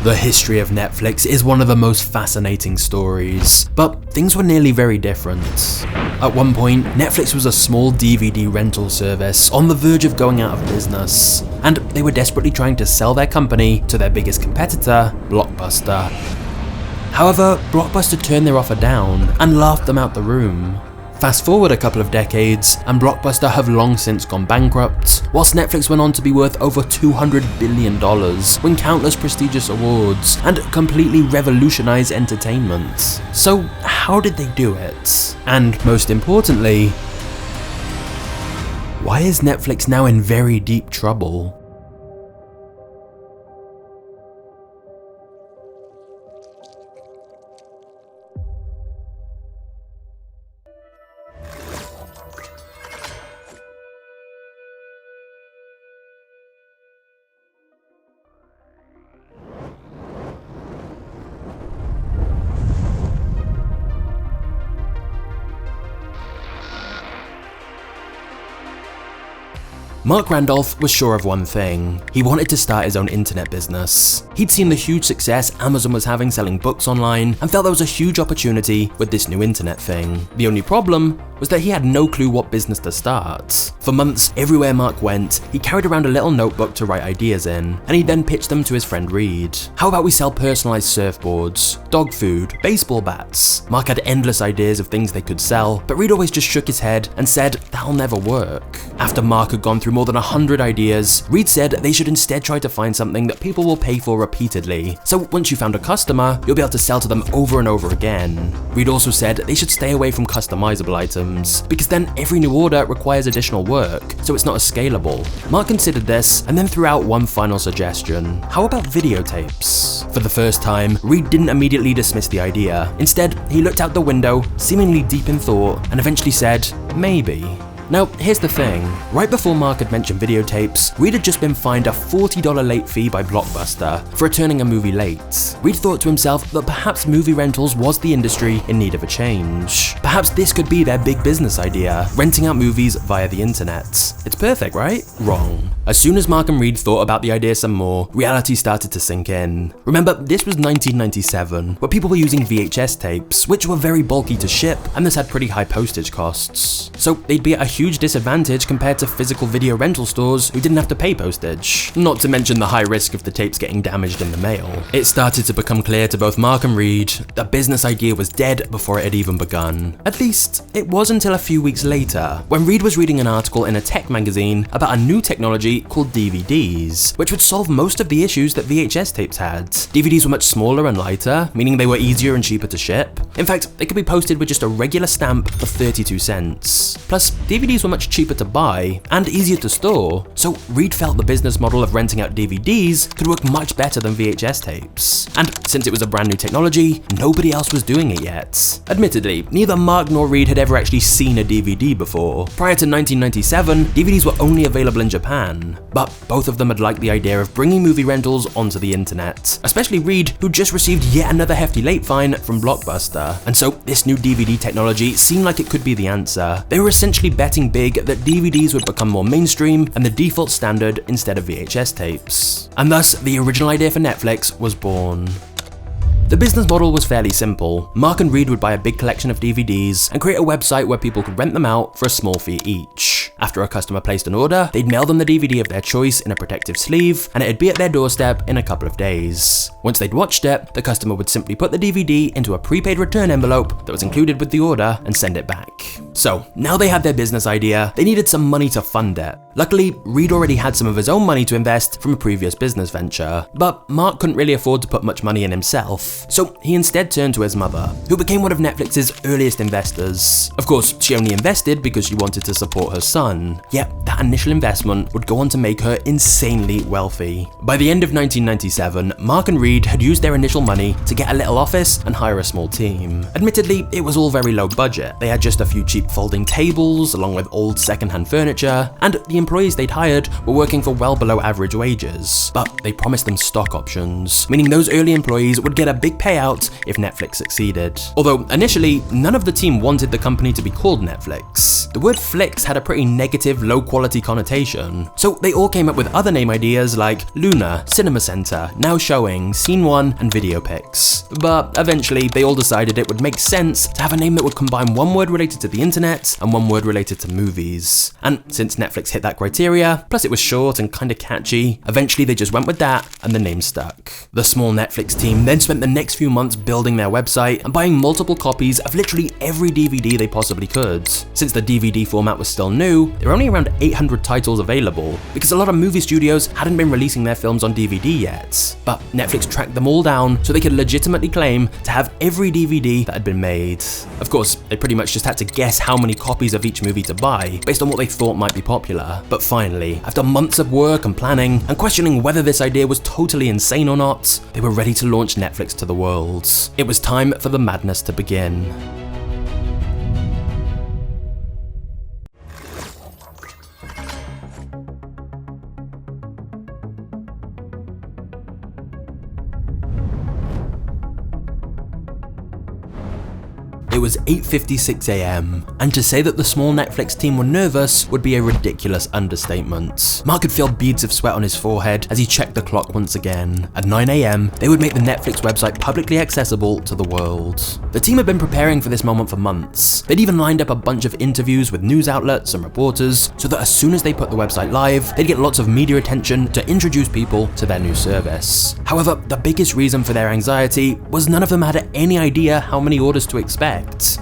The history of Netflix is one of the most fascinating stories, but things were nearly very different. At one point, Netflix was a small DVD rental service on the verge of going out of business, and they were desperately trying to sell their company to their biggest competitor, Blockbuster. However, Blockbuster turned their offer down and laughed them out the room. Fast forward a couple of decades, and Blockbuster have long since gone bankrupt, whilst Netflix went on to be worth over $200 billion, win countless prestigious awards, and completely revolutionize entertainment. So how did they do it? And most importantly, why is Netflix now in very deep trouble? Marc Randolph was sure of one thing: he wanted to start his own internet business. He'd seen the huge success Amazon was having selling books online and felt there was a huge opportunity with this new internet thing. The only problem was that he had no clue what business to start. For months, everywhere Marc went, he carried around a little notebook to write ideas in, and he'd then pitch them to his friend Reed. How about we sell personalized surfboards, dog food, baseball bats? Marc had endless ideas of things they could sell, but Reed always just shook his head and said that'll never work. After Marc had gone through more than 100 ideas, Reed said they should instead try to find something that people will pay for repeatedly. So once you found a customer, you'll be able to sell to them over and over again. Reed also said they should stay away from customizable items, because then every new order requires additional work, so it's not as scalable. Marc considered this and then threw out one final suggestion. How about videotapes? For the first time, Reed didn't immediately dismiss the idea. Instead, he looked out the window, seemingly deep in thought, and eventually said, maybe. Now, here's the thing. Right before Marc had mentioned videotapes, Reed had just been fined a $40 late fee by Blockbuster for returning a movie late. Reed thought to himself that perhaps movie rentals was the industry in need of a change. Perhaps this could be their big business idea, renting out movies via the internet. It's perfect, right? Wrong. As soon as Marc and Reed thought about the idea some more, reality started to sink in. Remember, this was 1997, where people were using VHS tapes, which were very bulky to ship, and this had pretty high postage costs. So they'd be at a huge disadvantage compared to physical video rental stores who didn't have to pay postage. Not to mention the high risk of the tapes getting damaged in the mail. It started to become clear to both Marc and Reed the business idea was dead before it had even begun. At least, it was until a few weeks later, when Reed was reading an article in a tech magazine about a new technology called DVDs, which would solve most of the issues that VHS tapes had. DVDs were much smaller and lighter, meaning they were easier and cheaper to ship. In fact, they could be posted with just a regular stamp for 32 cents. Plus, DVDs were much cheaper to buy and easier to store, so Reed felt the business model of renting out DVDs could work much better than VHS tapes. And since it was a brand new technology, nobody else was doing it yet. Admittedly, neither Marc nor Reed had ever actually seen a DVD before. Prior to 1997, DVDs were only available in Japan, but both of them had liked the idea of bringing movie rentals onto the internet, especially Reed, who just received yet another hefty late fine from Blockbuster. And so this new DVD technology seemed like it could be the answer. They were essentially betting big that DVDs would become more mainstream and the default standard instead of VHS tapes. And thus, the original idea for Netflix was born. The business model was fairly simple. Marc and Reed would buy a big collection of DVDs and create a website where people could rent them out for a small fee each. After a customer placed an order, they'd mail them the DVD of their choice in a protective sleeve, and it'd be at their doorstep in a couple of days. Once they'd watched it, the customer would simply put the DVD into a prepaid return envelope that was included with the order and send it back. So, now they had their business idea, they needed some money to fund it. Luckily, Reed already had some of his own money to invest from a previous business venture, but Marc couldn't really afford to put much money in himself, so he instead turned to his mother, who became one of Netflix's earliest investors. Of course, she only invested because she wanted to support her son, yet that initial investment would go on to make her insanely wealthy. By the end of 1997, Marc and Reed had used their initial money to get a little office and hire a small team. Admittedly, it was all very low budget. They had just a few cheap folding tables, along with old secondhand furniture, and the employees they'd hired were working for well below average wages, but they promised them stock options, meaning those early employees would get a big payout if Netflix succeeded. Although initially, none of the team wanted the company to be called Netflix. The word Flix had a pretty negative, low-quality connotation, so they all came up with other name ideas like Luna, Cinema Center, Now Showing, Scene 1, and Videopix. But eventually, they all decided it would make sense to have a name that would combine one word related to the internet and one word related to movies. And since Netflix hit that criteria, plus it was short and kinda catchy, eventually they just went with that and the name stuck. The small Netflix team then spent the next few months building their website and buying multiple copies of literally every DVD they possibly could. Since the DVD format was still new, there were only around 800 titles available because a lot of movie studios hadn't been releasing their films on DVD yet. But Netflix tracked them all down so they could legitimately claim to have every DVD that had been made. Of course, they pretty much just had to guess how many copies of each movie to buy based on what they thought might be popular. But finally, after months of work and planning and questioning whether this idea was totally insane or not, they were ready to launch Netflix to the world. It was time for the madness to begin. It was 8:56 AM, and to say that the small Netflix team were nervous would be a ridiculous understatement. Marc could feel beads of sweat on his forehead as he checked the clock once again. At 9 AM, they would make the Netflix website publicly accessible to the world. The team had been preparing for this moment for months. They'd even lined up a bunch of interviews with news outlets and reporters so that as soon as they put the website live, they'd get lots of media attention to introduce people to their new service. However, the biggest reason for their anxiety was none of them had any idea how many orders to expect.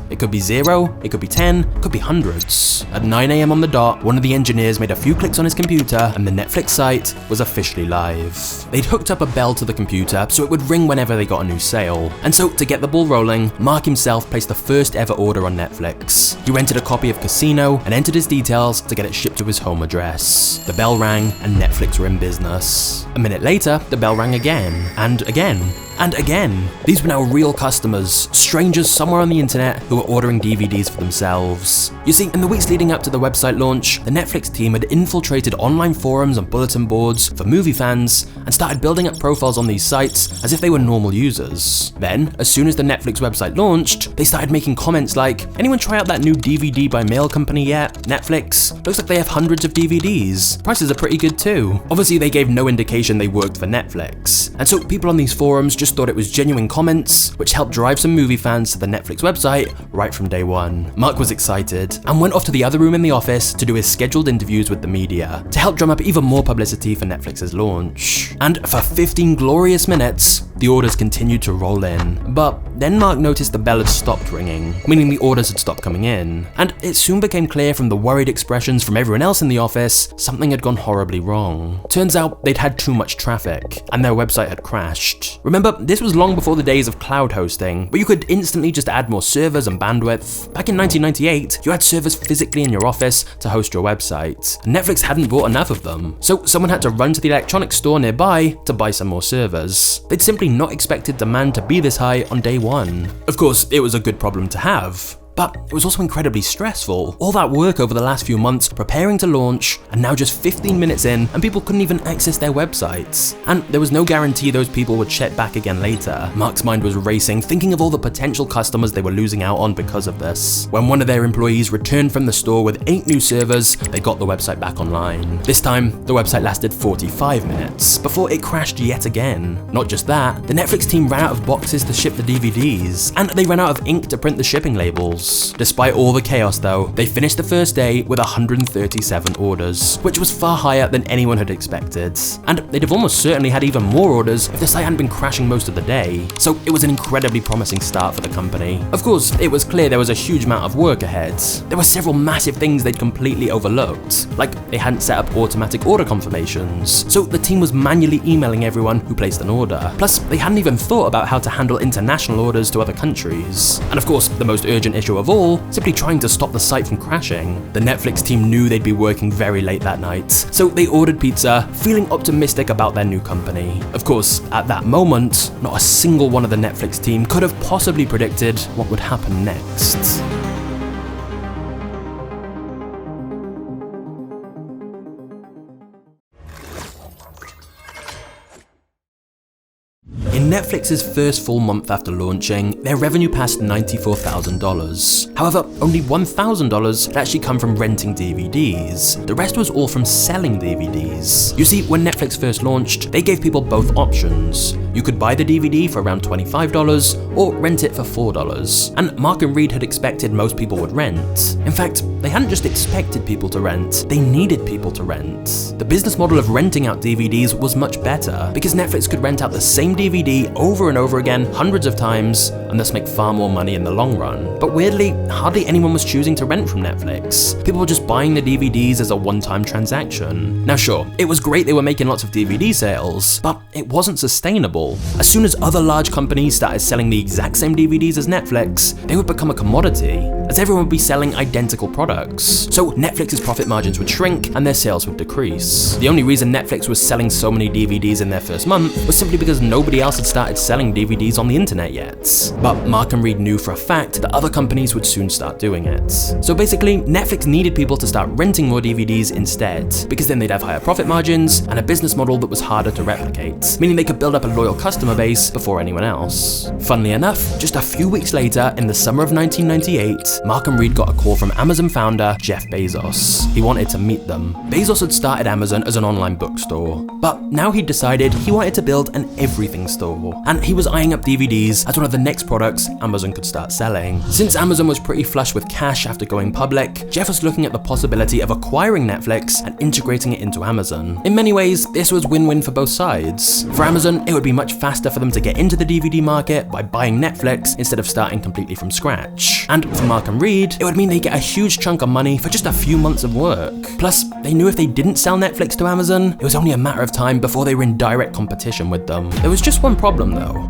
It could be 0, it could be 10, it could be hundreds. At 9 AM on the dot, one of the engineers made a few clicks on his computer and the Netflix site was officially live. They'd hooked up a bell to the computer so it would ring whenever they got a new sale. And so, to get the ball rolling, Marc himself placed the first ever order on Netflix. He rented a copy of Casino and entered his details to get it shipped to his home address. The bell rang and Netflix were in business. A minute later, the bell rang again, and again. And again, these were now real customers, strangers somewhere on the internet who were ordering DVDs for themselves. You see, in the weeks leading up to the website launch, the Netflix team had infiltrated online forums and bulletin boards for movie fans and started building up profiles on these sites as if they were normal users. Then, as soon as the Netflix website launched, they started making comments like, "Anyone try out that new DVD by mail company yet? Netflix? Looks like they have hundreds of DVDs. Prices are pretty good too." Obviously, they gave no indication they worked for Netflix. And so people on these forums just thought it was genuine comments, which helped drive some movie fans to the Netflix website right from day one. Marc was excited and went off to the other room in the office to do his scheduled interviews with the media to help drum up even more publicity for Netflix's launch. And for 15 glorious minutes, the orders continued to roll in. But then Marc noticed the bell had stopped ringing, meaning the orders had stopped coming in. And it soon became clear from the worried expressions from everyone else in the office, something had gone horribly wrong. Turns out they'd had too much traffic, and their website had crashed. Remember, this was long before the days of cloud hosting, where you could instantly just add more servers and bandwidth. Back in 1998, you had servers physically in your office to host your website, and Netflix hadn't bought enough of them, so someone had to run to the electronics store nearby to buy some more servers. They'd simply not expected demand to be this high on day one. Of course, it was a good problem to have. But it was also incredibly stressful. All that work over the last few months preparing to launch, and now just 15 minutes in and people couldn't even access their websites. And there was no guarantee those people would check back again later. Marc's mind was racing, thinking of all the potential customers they were losing out on because of this. When one of their employees returned from the store with 8 new servers, they got the website back online. This time, the website lasted 45 minutes before it crashed yet again. Not just that, the Netflix team ran out of boxes to ship the DVDs, and they ran out of ink to print the shipping labels. Despite all the chaos though, they finished the first day with 137 orders, which was far higher than anyone had expected. And they'd have almost certainly had even more orders if the site hadn't been crashing most of the day. So it was an incredibly promising start for the company. Of course, it was clear there was a huge amount of work ahead. There were several massive things they'd completely overlooked, like they hadn't set up automatic order confirmations, so the team was manually emailing everyone who placed an order. Plus, they hadn't even thought about how to handle international orders to other countries. And of course, the most urgent issue of all, simply trying to stop the site from crashing. The Netflix team knew they'd be working very late that night, so they ordered pizza, feeling optimistic about their new company. Of course, at that moment, not a single one of the Netflix team could have possibly predicted what would happen next. On Netflix's first full month after launching, their revenue passed $94,000. However, only $1,000 had actually come from renting DVDs. The rest was all from selling DVDs. You see, when Netflix first launched, they gave people both options. You could buy the DVD for around $25 or rent it for $4. And Marc and Reed had expected most people would rent. In fact, they hadn't just expected people to rent, they needed people to rent. The business model of renting out DVDs was much better because Netflix could rent out the same DVD over and over again hundreds of times and thus make far more money in the long run. But weirdly, hardly anyone was choosing to rent from Netflix. People were just buying the DVDs as a one-time transaction. Now sure, it was great they were making lots of DVD sales, but it wasn't sustainable. As soon as other large companies started selling the exact same DVDs as Netflix, they would become a commodity, as everyone would be selling identical products. So Netflix's profit margins would shrink and their sales would decrease. The only reason Netflix was selling so many DVDs in their first month was simply because nobody else had started selling DVDs on the internet yet. But Marc and Reed knew for a fact that other companies would soon start doing it. So basically, Netflix needed people to start renting more DVDs instead, because then they'd have higher profit margins and a business model that was harder to replicate, meaning they could build up a loyal customer base before anyone else. Funnily enough, just a few weeks later, in the summer of 1998, Marc and Reed got a call from Amazon founder Jeff Bezos. He wanted to meet them. Bezos had started Amazon as an online bookstore, but now he'd decided he wanted to build an everything store, and he was eyeing up DVDs as one of the next products Amazon could start selling. Since Amazon was pretty flush with cash after going public, Jeff was looking at the possibility of acquiring Netflix and integrating it into Amazon. In many ways, this was win-win for both sides. For Amazon, it would be much faster for them to get into the DVD market by buying Netflix instead of starting completely from scratch. And for Marc and Reed, it would mean they get a huge chunk of money for just a few months of work. Plus, they knew if they didn't sell Netflix to Amazon, it was only a matter of time before they were in direct competition with them. There was just one problem though.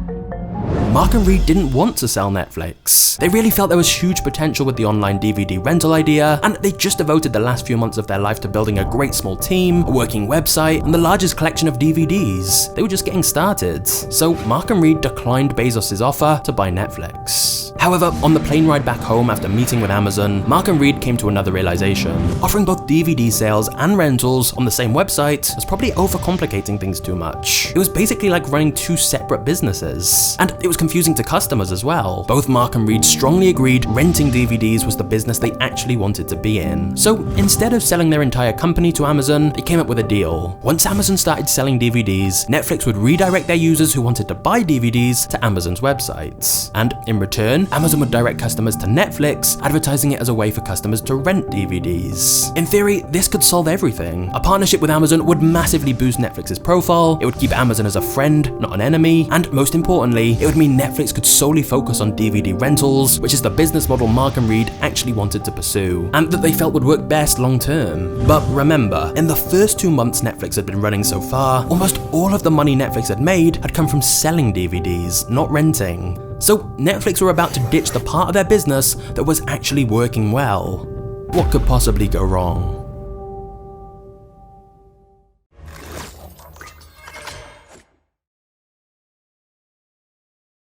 Marc and Reed didn't want to sell Netflix. They really felt there was huge potential with the online DVD rental idea, and they just devoted the last few months of their life to building a great small team, a working website, and the largest collection of DVDs. They were just getting started. So Marc and Reed declined Bezos' offer to buy Netflix. However, on the plane ride back home after meeting with Amazon, Marc and Reed came to another realization. Offering both DVD sales and rentals on the same website was probably overcomplicating things too much. It was basically like running two separate businesses. And it was confusing to customers as well. Both Marc and Reed strongly agreed renting DVDs was the business they actually wanted to be in. So instead of selling their entire company to Amazon, they came up with a deal. Once Amazon started selling DVDs, Netflix would redirect their users who wanted to buy DVDs to Amazon's websites. And in return, Amazon would direct customers to Netflix, advertising it as a way for customers to rent DVDs. In theory, this could solve everything. A partnership with Amazon would massively boost Netflix's profile, it would keep Amazon as a friend, not an enemy, and most importantly, it would mean Netflix could solely focus on DVD rentals, which is the business model Marc and Reed actually wanted to pursue, and that they felt would work best long term. But remember, in the first 2 months Netflix had been running so far, almost all of the money Netflix had made had come from selling DVDs, not renting. So Netflix were about to ditch the part of their business that was actually working well. What could possibly go wrong?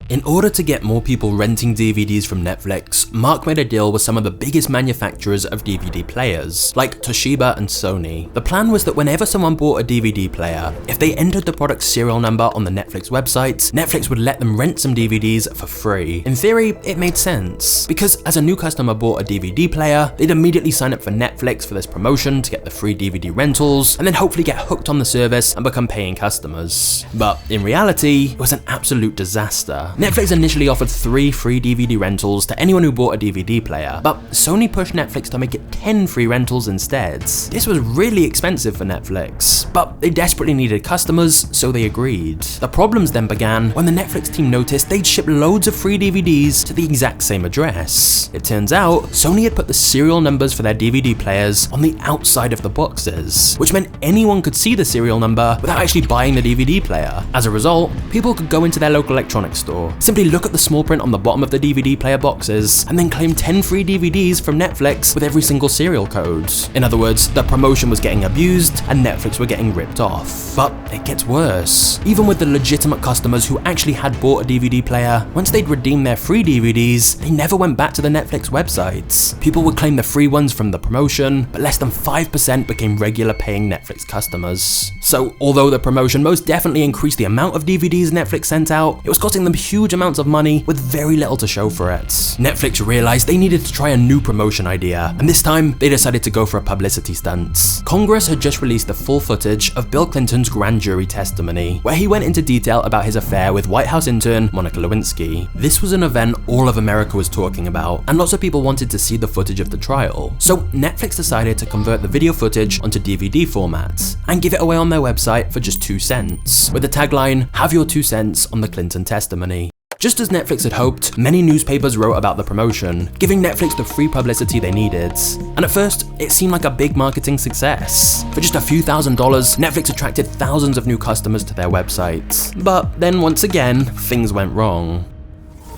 In order to get more people renting DVDs from Netflix, Marc made a deal with some of the biggest manufacturers of DVD players, like Toshiba and Sony. The plan was that whenever someone bought a DVD player, if they entered the product's serial number on the Netflix website, Netflix would let them rent some DVDs for free. In theory, it made sense, because as a new customer bought a DVD player, they'd immediately sign up for Netflix for this promotion to get the free DVD rentals, and then hopefully get hooked on the service and become paying customers. But in reality, it was an absolute disaster. Netflix initially offered 3 free DVD rentals to anyone who bought a DVD player, but Sony pushed Netflix to make it 10 free rentals instead. This was really expensive for Netflix, but they desperately needed customers, so they agreed. The problems then began when the Netflix team noticed they'd ship loads of free DVDs to the exact same address. It turns out, Sony had put the serial numbers for their DVD players on the outside of the boxes, which meant anyone could see the serial number without actually buying the DVD player. As a result, people could go into their local electronics store, for. Simply look at the small print on the bottom of the DVD player boxes, and then claim 10 free DVDs from Netflix with every single serial code. In other words, the promotion was getting abused, and Netflix were getting ripped off. But it gets worse. Even with the legitimate customers who actually had bought a DVD player, once they'd redeemed their free DVDs, they never went back to the Netflix websites. People would claim the free ones from the promotion, but less than 5% became regular paying Netflix customers. So although the promotion most definitely increased the amount of DVDs Netflix sent out, it was costing them huge amounts of money with very little to show for it. Netflix realized they needed to try a new promotion idea, and this time they decided to go for a publicity stunt. Congress had just released the full footage of Bill Clinton's grand jury testimony, where he went into detail about his affair with White House intern Monica Lewinsky. This was an event all of America was talking about, and lots of people wanted to see the footage of the trial. So Netflix decided to convert the video footage onto DVD format and give it away on their website for just 2 cents, with the tagline, "Have your 2 cents on the Clinton testimony." Just as Netflix had hoped, many newspapers wrote about the promotion, giving Netflix the free publicity they needed. And at first, it seemed like a big marketing success. For just a few $1,000s, Netflix attracted thousands of new customers to their website. But then once again, things went wrong.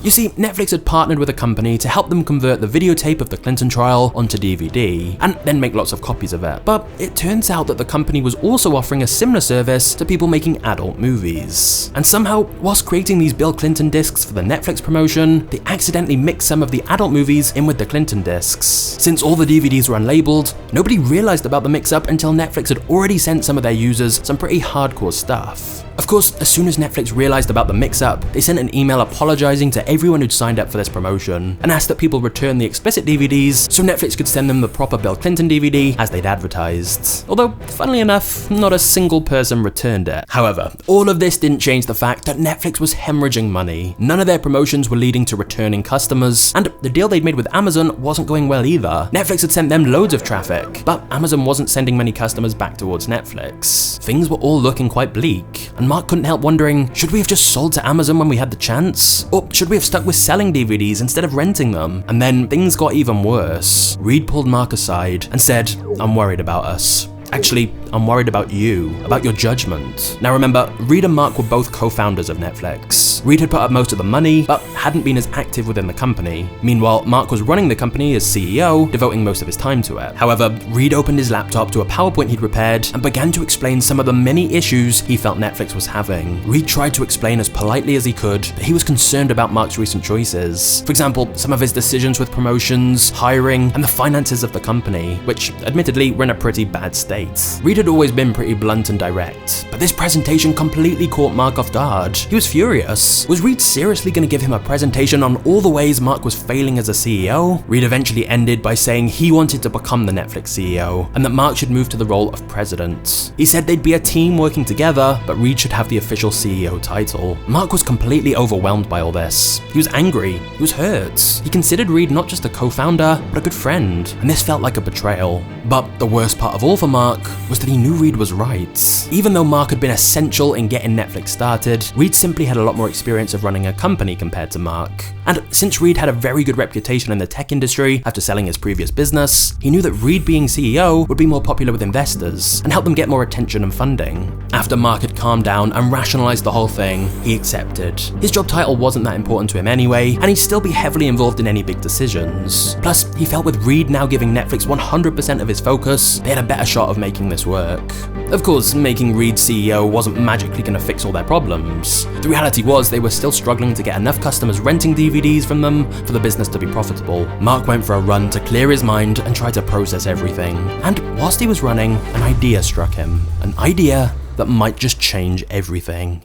You see, Netflix had partnered with a company to help them convert the videotape of the Clinton trial onto DVD, and then make lots of copies of it. But it turns out that the company was also offering a similar service to people making adult movies. And somehow, whilst creating these Bill Clinton discs for the Netflix promotion, they accidentally mixed some of the adult movies in with the Clinton discs. Since all the DVDs were unlabeled, nobody realized about the mix-up until Netflix had already sent some of their users some pretty hardcore stuff. Of course, as soon as Netflix realized about the mix-up, they sent an email apologizing to everyone who'd signed up for this promotion, and asked that people return the explicit DVDs so Netflix could send them the proper Bill Clinton DVD as they'd advertised. Although, funnily enough, not a single person returned it. However, all of this didn't change the fact that Netflix was hemorrhaging money. None of their promotions were leading to returning customers, and the deal they'd made with Amazon wasn't going well either. Netflix had sent them loads of traffic, but Amazon wasn't sending many customers back towards Netflix. Things were all looking quite bleak, and Marc couldn't help wondering, should we have just sold to Amazon when we had the chance? Or should we have stuck with selling DVDs instead of renting them? And then things got even worse. Reed pulled Marc aside and said, "I'm worried about us. Actually, I'm worried about you, about your judgment." Now remember, Reed and Marc were both co-founders of Netflix. Reed had put up most of the money, but hadn't been as active within the company. Meanwhile, Marc was running the company as CEO, devoting most of his time to it. However, Reed opened his laptop to a PowerPoint he'd prepared and began to explain some of the many issues he felt Netflix was having. Reed tried to explain as politely as he could that he was concerned about Marc's recent choices. For example, some of his decisions with promotions, hiring, and the finances of the company, which admittedly were in a pretty bad state. Reed had always been pretty blunt and direct, but this presentation completely caught Marc off guard. He was furious. Was Reed seriously going to give him a presentation on all the ways Marc was failing as a CEO? Reed eventually ended by saying he wanted to become the Netflix CEO, and that Marc should move to the role of president. He said they'd be a team working together, but Reed should have the official CEO title. Marc was completely overwhelmed by all this. He was angry. He was hurt. He considered Reed not just a co-founder, but a good friend, and this felt like a betrayal. But the worst part of all for Marc was that he knew Reed was right. Even though Marc had been essential in getting Netflix started, Reed simply had a lot more experience of running a company compared to Marc. And since Reed had a very good reputation in the tech industry after selling his previous business, he knew that Reed being CEO would be more popular with investors and help them get more attention and funding. After Marc had calmed down and rationalized the whole thing, he accepted. His job title wasn't that important to him anyway, and he'd still be heavily involved in any big decisions. Plus, he felt with Reed now giving Netflix 100% of his focus, they had a better shot of making this work. Of course, making Reed CEO wasn't magically going to fix all their problems. The reality was they were still struggling to get enough customers renting DVDs from them for the business to be profitable. Marc went for a run to clear his mind and try to process everything. And whilst he was running, an idea struck him. An idea that might just change everything.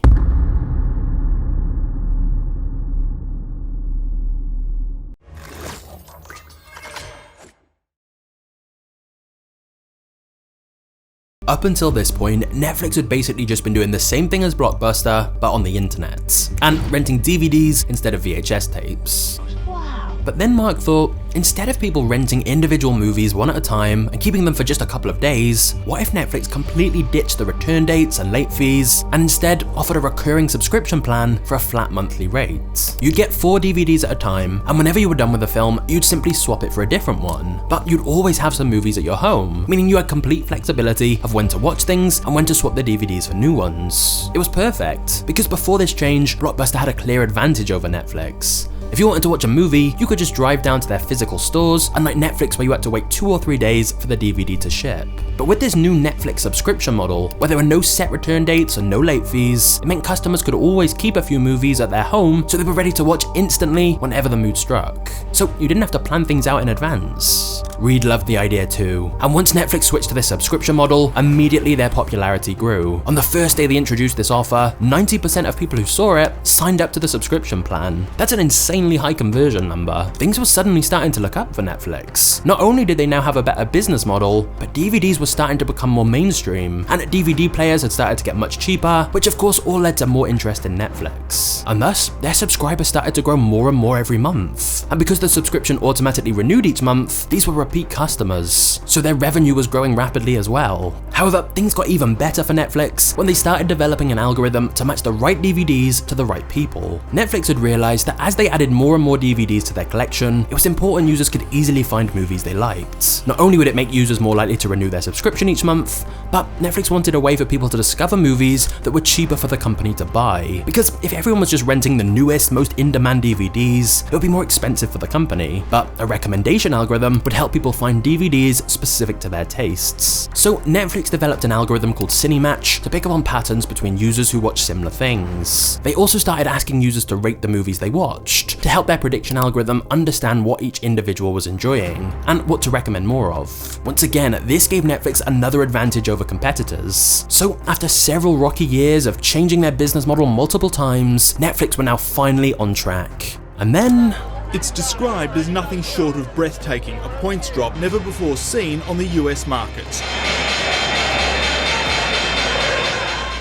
Up until this point, Netflix had basically just been doing the same thing as Blockbuster, but on the internet, and renting DVDs instead of VHS tapes. Wow. But then Marc thought, instead of people renting individual movies one at a time and keeping them for just a couple of days, what if Netflix completely ditched the return dates and late fees and instead offered a recurring subscription plan for a flat monthly rate? You'd get 4 DVDs at a time, and whenever you were done with a film, you'd simply swap it for a different one. But you'd always have some movies at your home, meaning you had complete flexibility of when to watch things and when to swap the DVDs for new ones. It was perfect, because before this change, Blockbuster had a clear advantage over Netflix. If you wanted to watch a movie, you could just drive down to their physical stores, unlike Netflix where you had to wait 2 or 3 days for the DVD to ship. But with this new Netflix subscription model, where there were no set return dates and no late fees, it meant customers could always keep a few movies at their home so they were ready to watch instantly whenever the mood struck. So you didn't have to plan things out in advance. Reed loved the idea too, and once Netflix switched to this subscription model, immediately their popularity grew. On the first day they introduced this offer, 90% of people who saw it signed up to the subscription plan. That's an insanely high conversion number. Things were suddenly starting to look up for Netflix. Not only did they now have a better business model, but DVDs were starting to become more mainstream, and DVD players had started to get much cheaper, which of course all led to more interest in Netflix. And thus, their subscribers started to grow more and more every month. And because the subscription automatically renewed each month, these were repeat customers, so their revenue was growing rapidly as well. However, things got even better for Netflix when they started developing an algorithm to match the right DVDs to the right people. Netflix had realized that as they added more and more DVDs to their collection, it was important users could easily find movies they liked. Not only would it make users more likely to renew their subscription each month, but Netflix wanted a way for people to discover movies that were cheaper for the company to buy. Because if everyone was just renting the newest, most in-demand DVDs, it would be more expensive for the company. But a recommendation algorithm would help people find DVDs specific to their tastes. So Netflix developed an algorithm called CineMatch to pick up on patterns between users who watch similar things. They also started asking users to rate the movies they watched, to help their prediction algorithm understand what each individual was enjoying, and what to recommend more of. Once again, this gave Netflix another advantage over competitors. So after several rocky years of changing their business model multiple times, Netflix were now finally on track. And then... It's described as nothing short of breathtaking, a points drop never before seen on the US market.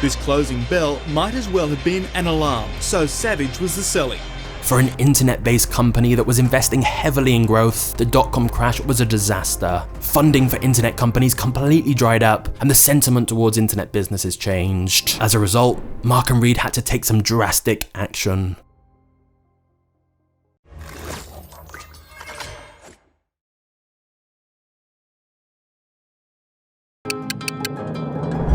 This closing bell might as well have been an alarm, so savage was the selling. For an internet-based company that was investing heavily in growth, the dot-com crash was a disaster. Funding for internet companies completely dried up, and the sentiment towards internet businesses changed. As a result, Marc and Reed had to take some drastic action.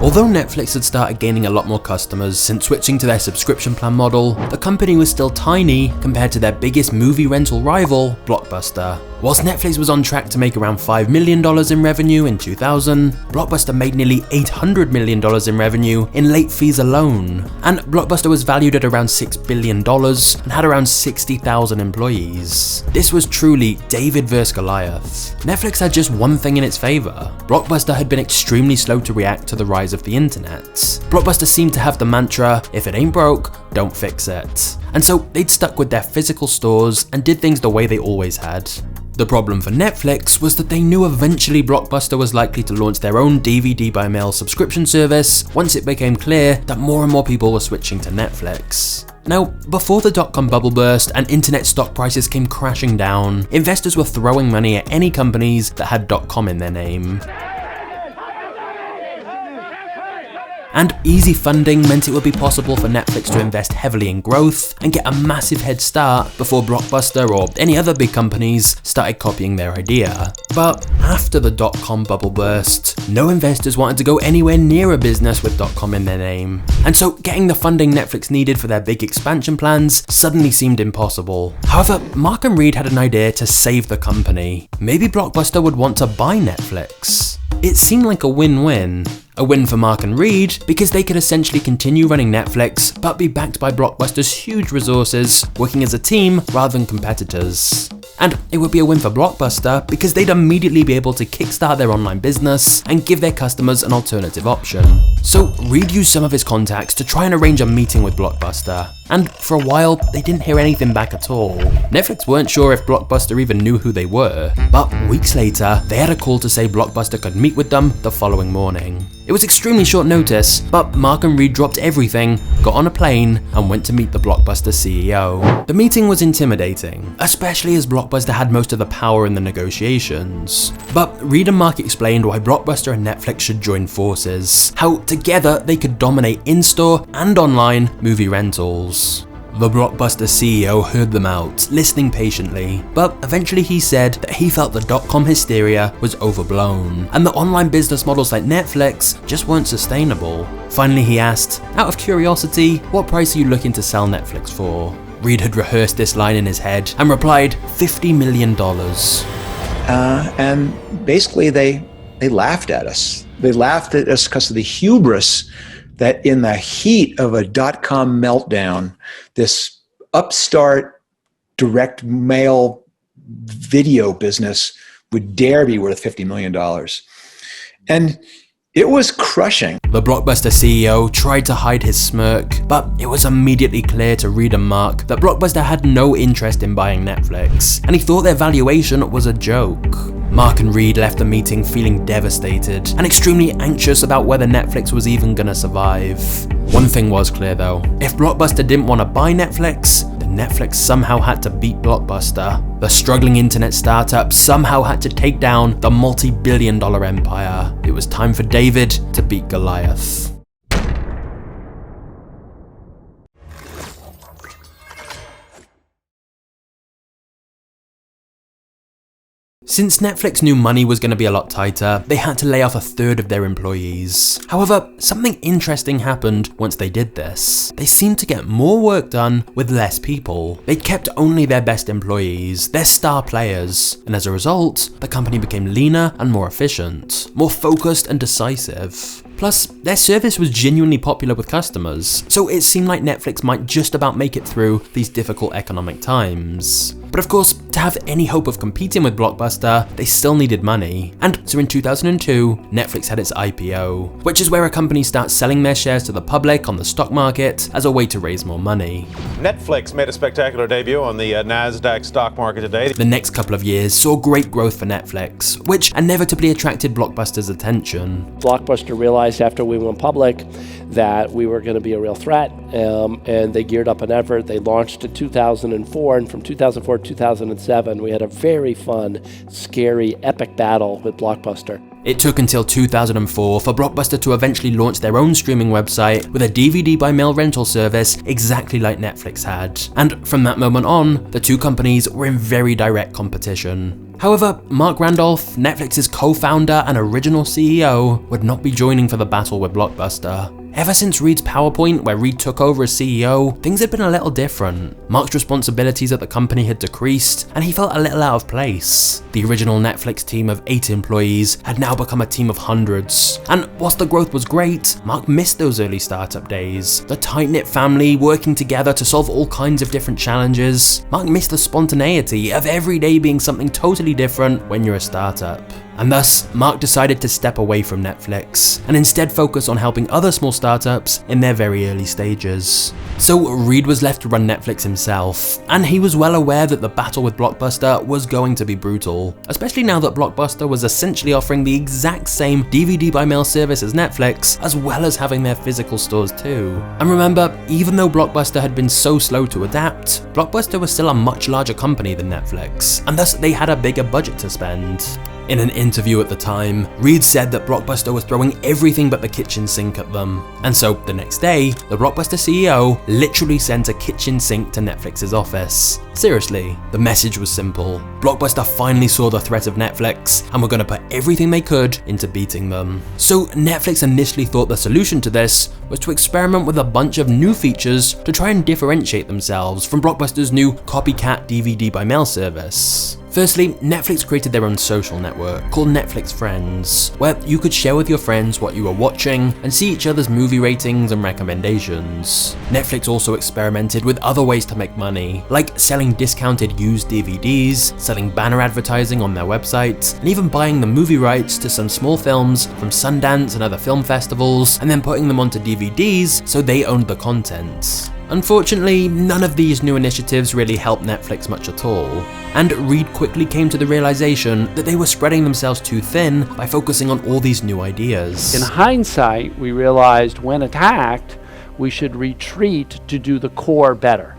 Although Netflix had started gaining a lot more customers since switching to their subscription plan model, the company was still tiny compared to their biggest movie rental rival, Blockbuster. Whilst Netflix was on track to make around $5 million in revenue in 2000, Blockbuster made nearly $800 million in revenue in late fees alone. And Blockbuster was valued at around $6 billion and had around 60,000 employees. This was truly David versus Goliath. Netflix had just one thing in its favour. Blockbuster had been extremely slow to react to the rise of the internet. Blockbuster seemed to have the mantra, if it ain't broke, don't fix it. And so they'd stuck with their physical stores and did things the way they always had. The problem for Netflix was that they knew eventually Blockbuster was likely to launch their own DVD by mail subscription service once it became clear that more and more people were switching to Netflix. Now, before the dot-com bubble burst and internet stock prices came crashing down, investors were throwing money at any companies that had .com in their name. And easy funding meant it would be possible for Netflix to invest heavily in growth and get a massive head start before Blockbuster or any other big companies started copying their idea. But after the dot-com bubble burst, no investors wanted to go anywhere near a business with .com in their name. And so getting the funding Netflix needed for their big expansion plans suddenly seemed impossible. However, Marc and Reed had an idea to save the company. Maybe Blockbuster would want to buy Netflix. It seemed like a win-win. A win for Marc and Reed because they could essentially continue running Netflix but be backed by Blockbuster's huge resources, working as a team rather than competitors. And it would be a win for Blockbuster because they'd immediately be able to kickstart their online business and give their customers an alternative option. So Reed used some of his contacts to try and arrange a meeting with Blockbuster. And for a while, they didn't hear anything back at all. Netflix weren't sure if Blockbuster even knew who they were, but weeks later, they had a call to say Blockbuster could meet with them the following morning. It was extremely short notice, but Marc and Reed dropped everything, got on a plane, and went to meet the Blockbuster CEO. The meeting was intimidating, especially as Blockbuster had most of the power in the negotiations. But Reed and Marc explained why Blockbuster and Netflix should join forces, how together they could dominate in-store and online movie rentals. The Blockbuster CEO heard them out, listening patiently, but eventually he said that he felt the dot-com hysteria was overblown, and that online business models like Netflix just weren't sustainable. Finally he asked, out of curiosity, what price are you looking to sell Netflix for? Reed had rehearsed this line in his head and replied, $50 million. And basically they laughed at us. They laughed at us because of the hubris that in the heat of a dot-com meltdown, this upstart direct mail video business would dare be worth $50 million. And it was crushing. The Blockbuster CEO tried to hide his smirk, but it was immediately clear to Reed and Marc that Blockbuster had no interest in buying Netflix, and he thought their valuation was a joke. Marc and Reed left the meeting feeling devastated and extremely anxious about whether Netflix was even gonna survive. One thing was clear though, if Blockbuster didn't want to buy Netflix, then Netflix somehow had to beat Blockbuster. The struggling internet startup somehow had to take down the multi-billion-dollar empire. It was time for David to beat Goliath. Since Netflix knew money was going to be a lot tighter, they had to lay off a third of their employees. However, something interesting happened once they did this. They seemed to get more work done with less people. They kept only their best employees, their star players, and as a result, the company became leaner and more efficient, more focused and decisive. Plus, their service was genuinely popular with customers, so it seemed like Netflix might just about make it through these difficult economic times. But of course, to have any hope of competing with Blockbuster, they still needed money. And so in 2002, Netflix had its IPO, which is where a company starts selling their shares to the public on the stock market as a way to raise more money. Netflix made a spectacular debut on the NASDAQ stock market today. The next couple of years saw great growth for Netflix, which inevitably attracted Blockbuster's attention. Blockbuster realized after we went public that we were going to be a real threat, and they geared up an effort. They launched in 2004, and from 2004 to 2007, we had a very fun, scary, epic battle with Blockbuster. It took until 2004 for Blockbuster to eventually launch their own streaming website with a DVD by mail rental service exactly like Netflix had. And from that moment on, the two companies were in very direct competition. However, Marc Randolph, Netflix's co-founder and original CEO, would not be joining for the battle with Blockbuster. Ever since Reed's PowerPoint, where Reed took over as CEO, things had been a little different. Marc's responsibilities at the company had decreased, and he felt a little out of place. The original Netflix team of 8 employees had now become a team of hundreds. And whilst the growth was great, Marc missed those early startup days. The tight-knit family working together to solve all kinds of different challenges. Marc missed the spontaneity of every day being something totally different when you're a startup. And thus, Marc decided to step away from Netflix and instead focus on helping other small startups in their very early stages. So Reed was left to run Netflix himself, and he was well aware that the battle with Blockbuster was going to be brutal, especially now that Blockbuster was essentially offering the exact same DVD by mail service as Netflix, as well as having their physical stores too. And remember, even though Blockbuster had been so slow to adapt, Blockbuster was still a much larger company than Netflix, and thus they had a bigger budget to spend. In an interview at the time, Reed said that Blockbuster was throwing everything but the kitchen sink at them. And so the next day, the Blockbuster CEO literally sent a kitchen sink to Netflix's office. Seriously, the message was simple. Blockbuster finally saw the threat of Netflix and were going to put everything they could into beating them. So Netflix initially thought the solution to this was to experiment with a bunch of new features to try and differentiate themselves from Blockbuster's new copycat DVD by mail service. Firstly, Netflix created their own social network called Netflix Friends, where you could share with your friends what you were watching and see each other's movie ratings and recommendations. Netflix also experimented with other ways to make money, like selling discounted used DVDs, selling banner advertising on their websites, and even buying the movie rights to some small films from Sundance and other film festivals, and then putting them onto DVDs so they owned the content. Unfortunately, none of these new initiatives really helped Netflix much at all, and Reed quickly came to the realization that they were spreading themselves too thin by focusing on all these new ideas. In hindsight, we realized when attacked, we should retreat to do the core better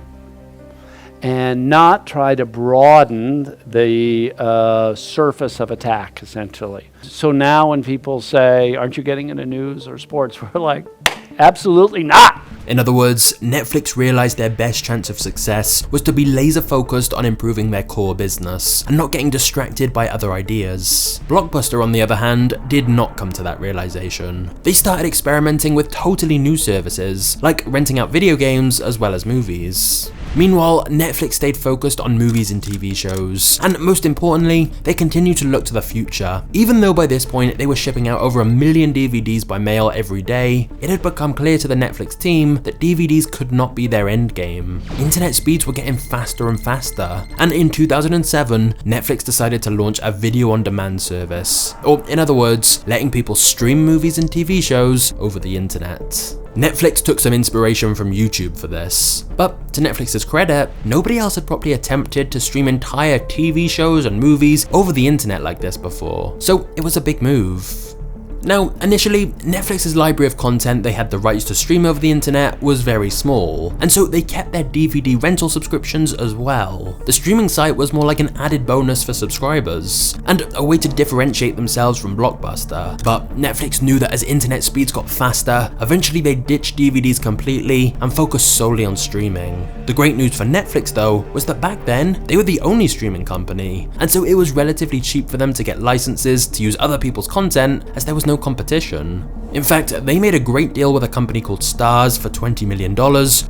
and not try to broaden the surface of attack, essentially. So now when people say, aren't you getting into news or sports? We're like, absolutely not. In other words, Netflix realized their best chance of success was to be laser focused on improving their core business and not getting distracted by other ideas. Blockbuster, on the other hand, did not come to that realization. They started experimenting with totally new services, like renting out video games as well as movies. Meanwhile, Netflix stayed focused on movies and TV shows, and most importantly, they continued to look to the future. Even though by this point they were shipping out over 1 million DVDs by mail every day, it had become clear to the Netflix team that DVDs could not be their end game. Internet speeds were getting faster and faster, and in 2007, Netflix decided to launch a video-on-demand service, or in other words, letting people stream movies and TV shows over the internet. Netflix took some inspiration from YouTube for this, but to Netflix's credit, nobody else had properly attempted to stream entire TV shows and movies over the internet like this before, so it was a big move. Now, initially, Netflix's library of content they had the rights to stream over the internet was very small, and so they kept their DVD rental subscriptions as well. The streaming site was more like an added bonus for subscribers, and a way to differentiate themselves from Blockbuster. But Netflix knew that as internet speeds got faster, eventually they'd ditch DVDs completely and focus solely on streaming. The great news for Netflix though was that back then, they were the only streaming company, and so it was relatively cheap for them to get licenses to use other people's content as there was no competition. In fact, they made a great deal with a company called Starz for $20 million,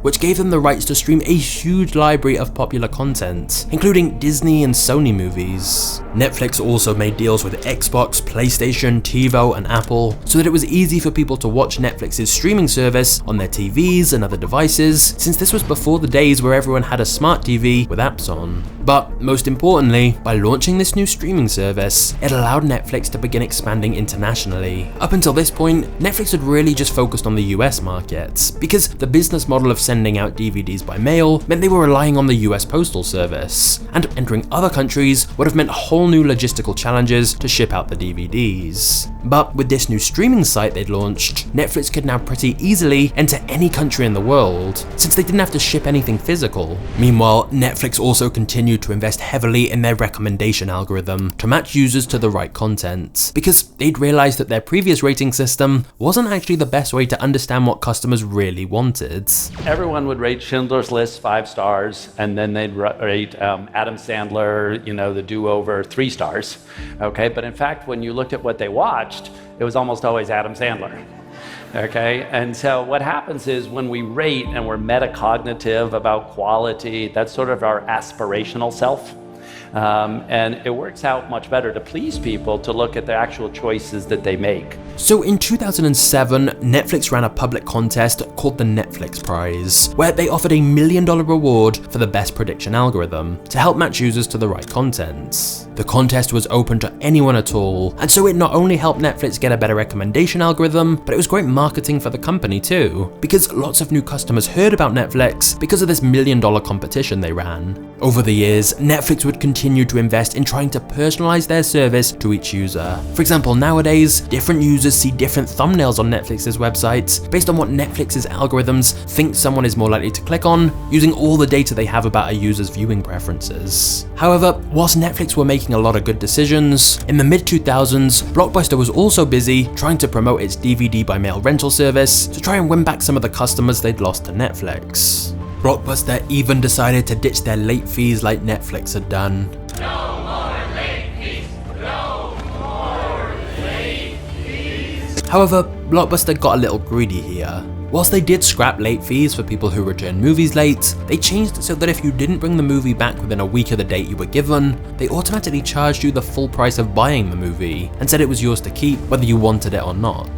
which gave them the rights to stream a huge library of popular content, including Disney and Sony movies. Netflix also made deals with Xbox, PlayStation, TiVo, and Apple, so that it was easy for people to watch Netflix's streaming service on their TVs and other devices, since this was before the days where everyone had a smart TV with apps on. But most importantly, by launching this new streaming service, it allowed Netflix to begin expanding internationally. Up until this point, Netflix had really just focused on the US market, because the business model of sending out DVDs by mail meant they were relying on the US Postal Service, and entering other countries would have meant whole new logistical challenges to ship out the DVDs. But with this new streaming site they'd launched, Netflix could now pretty easily enter any country in the world, since they didn't have to ship anything physical. Meanwhile, Netflix also continued to invest heavily in their recommendation algorithm to match users to the right content, because they'd realized that their previous rating system wasn't actually the best way to understand what customers really wanted. Everyone would rate Schindler's List 5 stars, and then they'd rate Adam Sandler, The Do-Over 3 stars. Okay, but in fact, when you looked at what they watched, it was almost always Adam Sandler. Okay, and so what happens is when we rate and we're metacognitive about quality, that's sort of our aspirational self. And it works out much better to please people to look at the actual choices that they make. So in 2007, Netflix ran a public contest called the Netflix Prize, where they offered $1 million reward for the best prediction algorithm to help match users to the right content. The contest was open to anyone at all, and so it not only helped Netflix get a better recommendation algorithm, but it was great marketing for the company too, because lots of new customers heard about Netflix because of this $1 million competition they ran. Over the years, Netflix would continue to invest in trying to personalize their service to each user. For example, nowadays, different users see different thumbnails on Netflix's websites based on what Netflix's algorithms think someone is more likely to click on, using all the data they have about a user's viewing preferences. However, whilst Netflix were making a lot of good decisions, in the mid-2000s, Blockbuster was also busy trying to promote its DVD by mail rental service to try and win back some of the customers they'd lost to Netflix. Blockbuster even decided to ditch their late fees like Netflix had done. No more late fees! No more late fees! However, Blockbuster got a little greedy here. Whilst they did scrap late fees for people who returned movies late, they changed it so that if you didn't bring the movie back within a week of the date you were given, they automatically charged you the full price of buying the movie and said it was yours to keep whether you wanted it or not.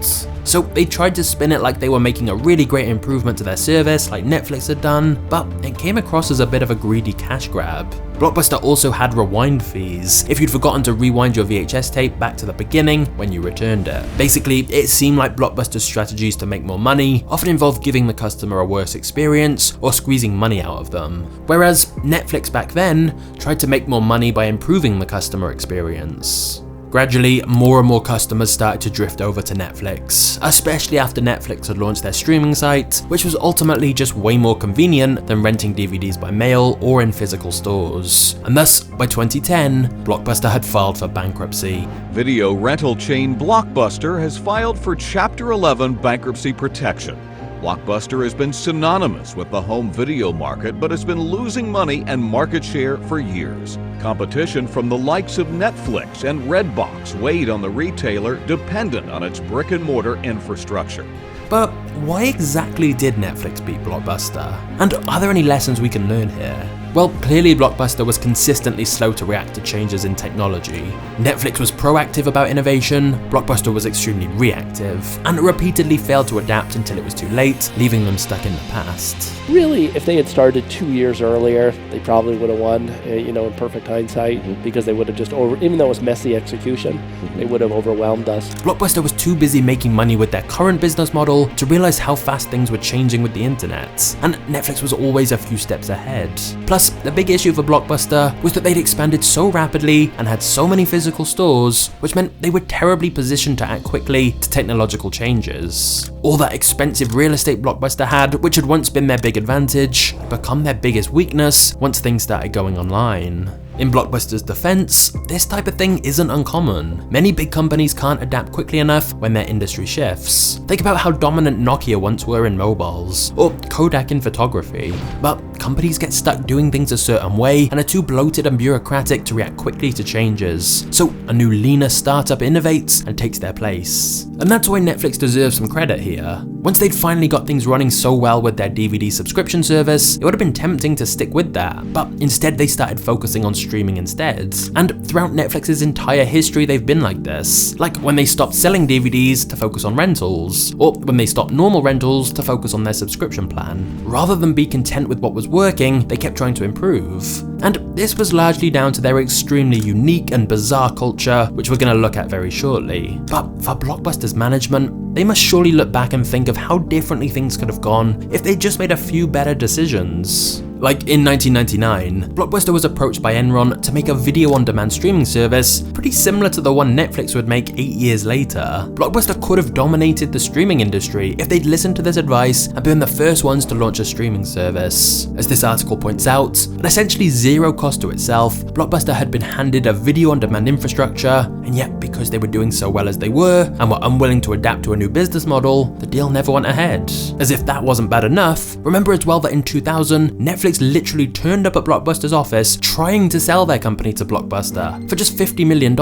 So they tried to spin it like they were making a really great improvement to their service like Netflix had done, but it came across as a bit of a greedy cash grab. Blockbuster also had rewind fees if you'd forgotten to rewind your VHS tape back to the beginning when you returned it. Basically, it seemed like Blockbuster's strategies to make more money often involved giving the customer a worse experience or squeezing money out of them, whereas Netflix back then tried to make more money by improving the customer experience. Gradually, more and more customers started to drift over to Netflix, especially after Netflix had launched their streaming site, which was ultimately just way more convenient than renting DVDs by mail or in physical stores. And thus, by 2010, Blockbuster had filed for bankruptcy. Video rental chain Blockbuster has filed for Chapter 11 bankruptcy protection. Blockbuster has been synonymous with the home video market, but has been losing money and market share for years. Competition from the likes of Netflix and Redbox weighed on the retailer dependent on its brick-and-mortar infrastructure. But why exactly did Netflix beat Blockbuster? And are there any lessons we can learn here? Well, clearly Blockbuster was consistently slow to react to changes in technology. Netflix was proactive about innovation, Blockbuster was extremely reactive, and repeatedly failed to adapt until it was too late, leaving them stuck in the past. Really, if they had started 2 years earlier, they probably would have won, in perfect hindsight, because they would have just even though it was messy execution, they would have overwhelmed us. Blockbuster was too busy making money with their current business model to realize how fast things were changing with the internet, and Netflix was always a few steps ahead. Plus, the big issue for Blockbuster was that they'd expanded so rapidly and had so many physical stores, which meant they were terribly positioned to act quickly to technological changes. All that expensive real estate Blockbuster had, which had once been their big advantage, had become their biggest weakness once things started going online. In Blockbuster's defense, this type of thing isn't uncommon. Many big companies can't adapt quickly enough when their industry shifts. Think about how dominant Nokia once were in mobiles, or Kodak in photography. But companies get stuck doing things a certain way and are too bloated and bureaucratic to react quickly to changes. So a new leaner startup innovates and takes their place. And that's why Netflix deserves some credit here. Once they'd finally got things running so well with their DVD subscription service, it would have been tempting to stick with that, but instead they started focusing on streaming instead. And throughout Netflix's entire history they've been like this, like when they stopped selling DVDs to focus on rentals, or when they stopped normal rentals to focus on their subscription plan. Rather than be content with what was working, they kept trying to improve. And this was largely down to their extremely unique and bizarre culture, which we're going to look at very shortly. But for Blockbuster's management, they must surely look back and think of how differently things could have gone if they'd just made a few better decisions. Like in 1999, Blockbuster was approached by Enron to make a video-on-demand streaming service pretty similar to the one Netflix would make 8 years later. Blockbuster could have dominated the streaming industry if they'd listened to this advice and been the first ones to launch a streaming service. As this article points out, at essentially zero cost to itself, Blockbuster had been handed a video-on-demand infrastructure, and yet because they were doing so well as they were and were unwilling to adapt to a new business model, the deal never went ahead. As if that wasn't bad enough, remember as well that in 2000, Netflix literally turned up at Blockbuster's office trying to sell their company to Blockbuster for just $50 million,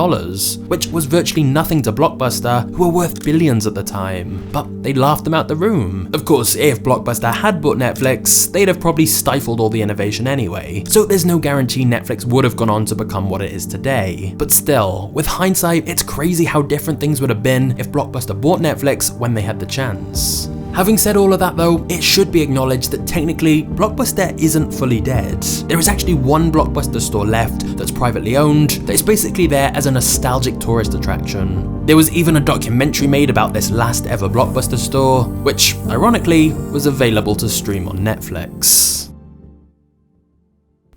which was virtually nothing to Blockbuster, who were worth billions at the time, but they laughed them out the room. Of course, if Blockbuster had bought Netflix, they'd have probably stifled all the innovation anyway, so there's no guarantee Netflix would have gone on to become what it is today. But still, with hindsight, it's crazy how different things would have been if Blockbuster bought Netflix when they had the chance. Having said all of that though, it should be acknowledged that technically, Blockbuster isn't fully dead. There is actually one Blockbuster store left that's privately owned, that is basically there as a nostalgic tourist attraction. There was even a documentary made about this last ever Blockbuster store, which, ironically, was available to stream on Netflix.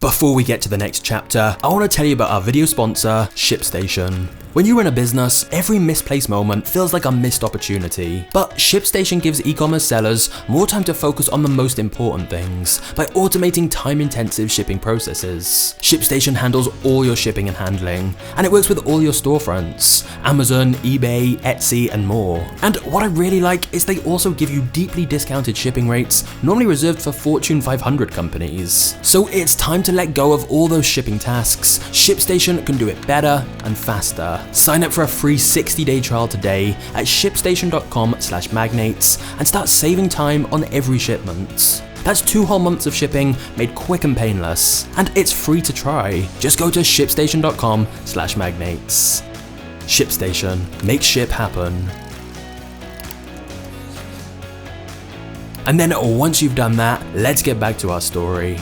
Before we get to the next chapter, I want to tell you about our video sponsor, Shipstation. When you run a business, every misplaced moment feels like a missed opportunity. But Shipstation gives e-commerce sellers more time to focus on the most important things by automating time-intensive shipping processes. Shipstation handles all your shipping and handling, and it works with all your storefronts, Amazon, eBay, Etsy, and more. And what I really like is they also give you deeply discounted shipping rates, normally reserved for Fortune 500 companies. So it's time to let go of all those shipping tasks. Shipstation can do it better and faster. Sign up for a free 60-day trial today at shipstation.com/magnates and start saving time on every shipment. That's 2 whole months of shipping made quick and painless, and it's free to try. Just go to shipstation.com/magnates. Shipstation, make ship happen. And then once you've done that, let's get back to our story.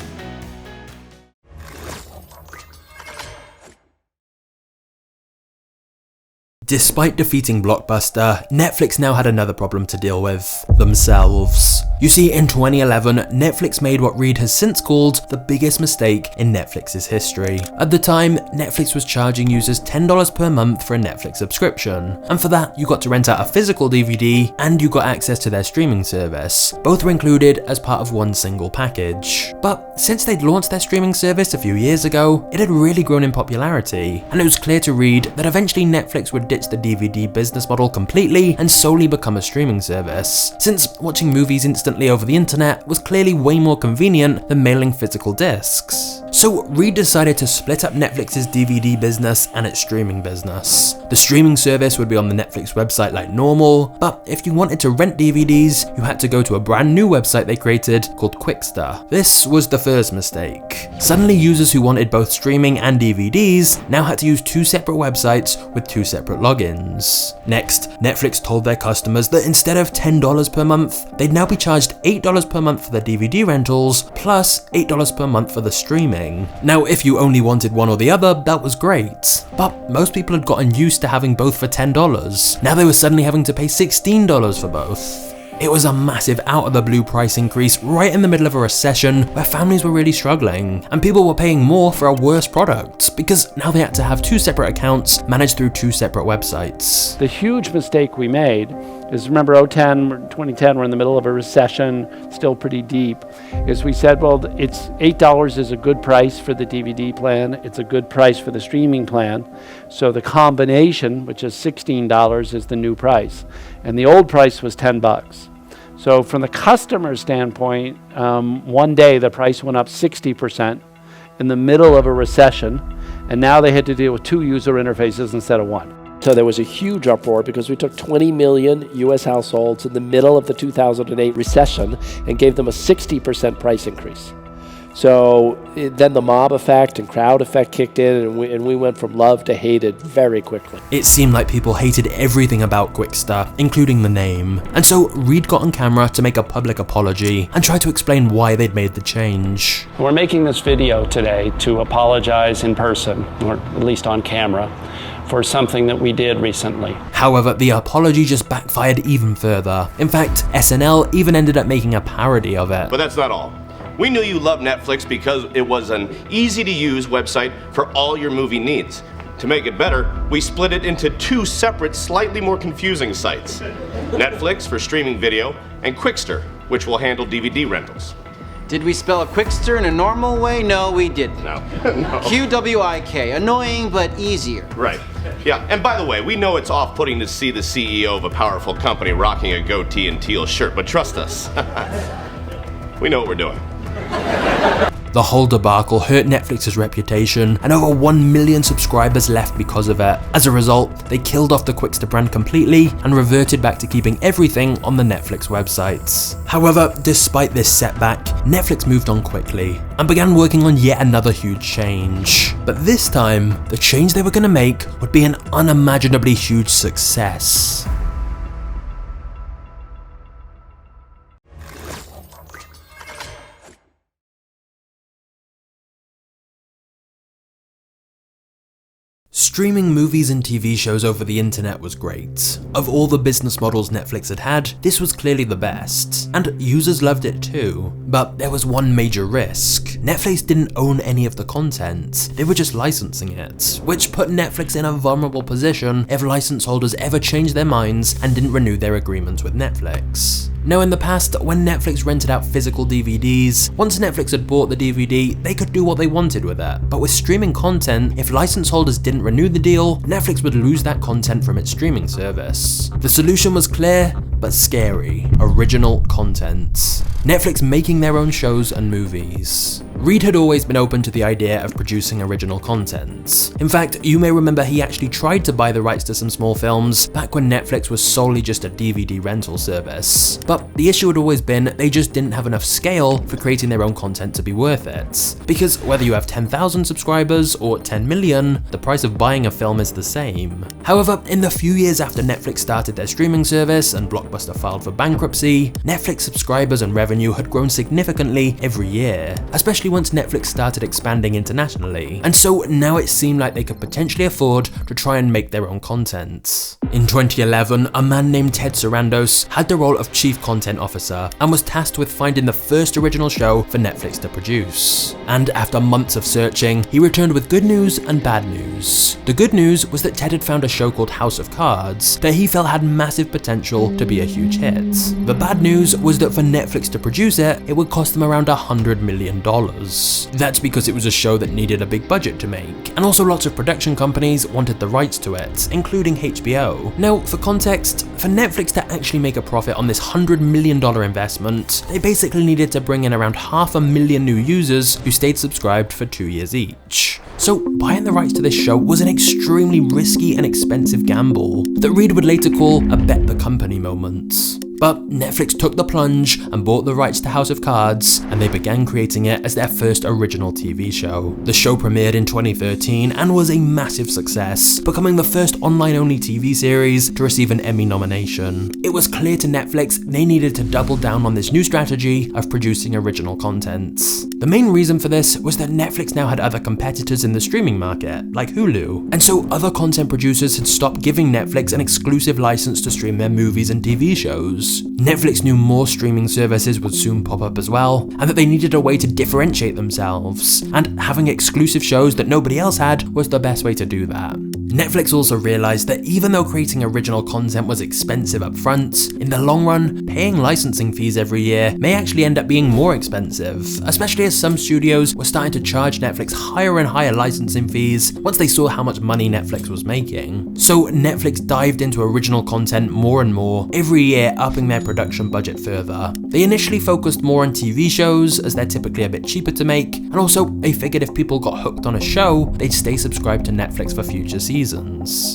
Despite defeating Blockbuster, Netflix now had another problem to deal with: themselves. You see, in 2011, Netflix made what Reed has since called the biggest mistake in Netflix's history. At the time, Netflix was charging users $10 per month for a Netflix subscription, and for that, you got to rent out a physical DVD and you got access to their streaming service. Both were included as part of one single package. But since they'd launched their streaming service a few years ago, it had really grown in popularity, and it was clear to Reed that eventually Netflix would ditch the DVD business model completely and solely become a streaming service, since watching movies instantly over the internet was clearly way more convenient than mailing physical discs. So Reed decided to split up Netflix's DVD business and its streaming business. The streaming service would be on the Netflix website like normal, but if you wanted to rent DVDs, you had to go to a brand new website they created called Qwikster. This was the first mistake. Suddenly users who wanted both streaming and DVDs now had to use two separate websites with two separate logins. Next, Netflix told their customers that instead of $10 per month, they'd now be charged $8 per month for the DVD rentals, plus $8 per month for the streaming. Now, if you only wanted one or the other, that was great. But most people had gotten used to having both for $10. Now they were suddenly having to pay $16 for both. It was a massive out-of-the-blue price increase right in the middle of a recession where families were really struggling, and people were paying more for a worse product because now they had to have two separate accounts managed through two separate websites. The huge mistake we made is, remember 2010, we're in the middle of a recession, still pretty deep, is we said, well, it's $8 is a good price for the DVD plan, it's a good price for the streaming plan, so the combination, which is $16, is the new price. And the old price was $10. So from the customer standpoint, one day the price went up 60% in the middle of a recession, and now they had to deal with two user interfaces instead of one. So there was a huge uproar because we took 20 million US households in the middle of the 2008 recession and gave them a 60% price increase. So then the mob effect and crowd effect kicked in, and we went from love to hated very quickly. It seemed like people hated everything about Qwikster, including the name. And so Reed got on camera to make a public apology and try to explain why they'd made the change. We're making this video today to apologize in person, or at least on camera, for something that we did recently. However, the apology just backfired even further. In fact, SNL even ended up making a parody of it. But that's not all. We knew you loved Netflix because it was an easy-to-use website for all your movie needs. To make it better, we split it into two separate, slightly more confusing sites. Netflix for streaming video, and Qwikster, which will handle DVD rentals. Did we spell Qwikster in a normal way? No, we didn't. No. Qwik, annoying but easier. Right. Yeah, and by the way, we know it's off-putting to see the CEO of a powerful company rocking a goatee and teal shirt, but trust us, we know what we're doing. The whole debacle hurt Netflix's reputation, and over 1 million subscribers left because of it. As a result, they killed off the Qwikster brand completely and reverted back to keeping everything on the Netflix websites. However, despite this setback, Netflix moved on quickly and began working on yet another huge change. But this time, the change they were going to make would be an unimaginably huge success. Streaming movies and TV shows over the internet was great. Of all the business models Netflix had, this was clearly the best, and users loved it too. But there was one major risk. Netflix didn't own any of the content, they were just licensing it, which put Netflix in a vulnerable position if license holders ever changed their minds and didn't renew their agreement with Netflix. Now, in the past, when Netflix rented out physical DVDs, once Netflix had bought the DVD, they could do what they wanted with it. But with streaming content, if license holders didn't renew the deal, Netflix would lose that content from its streaming service. The solution was clear, but scary: original content. Netflix making their own shows and movies. Reed had always been open to the idea of producing original content. In fact, you may remember he actually tried to buy the rights to some small films back when Netflix was solely just a DVD rental service. But the issue had always been they just didn't have enough scale for creating their own content to be worth it. Because whether you have 10,000 subscribers or 10 million, the price of buying a film is the same. However, in the few years after Netflix started their streaming service and Blockbuster filed for bankruptcy, Netflix subscribers and revenue had grown significantly every year, especially once Netflix started expanding internationally. And so now it seemed like they could potentially afford to try and make their own content. In 2011, a man named Ted Sarandos had the role of Chief Content Officer and was tasked with finding the first original show for Netflix to produce. And after months of searching, he returned with good news and bad news. The good news was that Ted had found a show called House of Cards that he felt had massive potential to be a huge hit. The bad news was that for Netflix to produce it, it would cost them around $100 million. That's because it was a show that needed a big budget to make, and also lots of production companies wanted the rights to it, including HBO. Now, for context, for Netflix to actually make a profit on this $100 million investment, they basically needed to bring in around 500,000 new users who stayed subscribed for 2 years each. So buying the rights to this show was an extremely risky and expensive gamble that Reed would later call a bet the company moment. But Netflix took the plunge and bought the rights to House of Cards, and they began creating it as their first original TV show. The show premiered in 2013 and was a massive success, becoming the first online-only TV series to receive an Emmy nomination. It was clear to Netflix they needed to double down on this new strategy of producing original content. The main reason for this was that Netflix now had other competitors in the streaming market, like Hulu, and so other content producers had stopped giving Netflix an exclusive license to stream their movies and TV shows. Netflix knew more streaming services would soon pop up as well, and that they needed a way to differentiate themselves, and having exclusive shows that nobody else had was the best way to do that. Netflix also realized that even though creating original content was expensive up front, in the long run, paying licensing fees every year may actually end up being more expensive, especially as some studios were starting to charge Netflix higher and higher licensing fees once they saw how much money Netflix was making. So Netflix dived into original content more and more, every year upping their production budget further. They initially focused more on TV shows, as they're typically a bit cheaper to make, and also they figured if people got hooked on a show, they'd stay subscribed to Netflix for future seasons.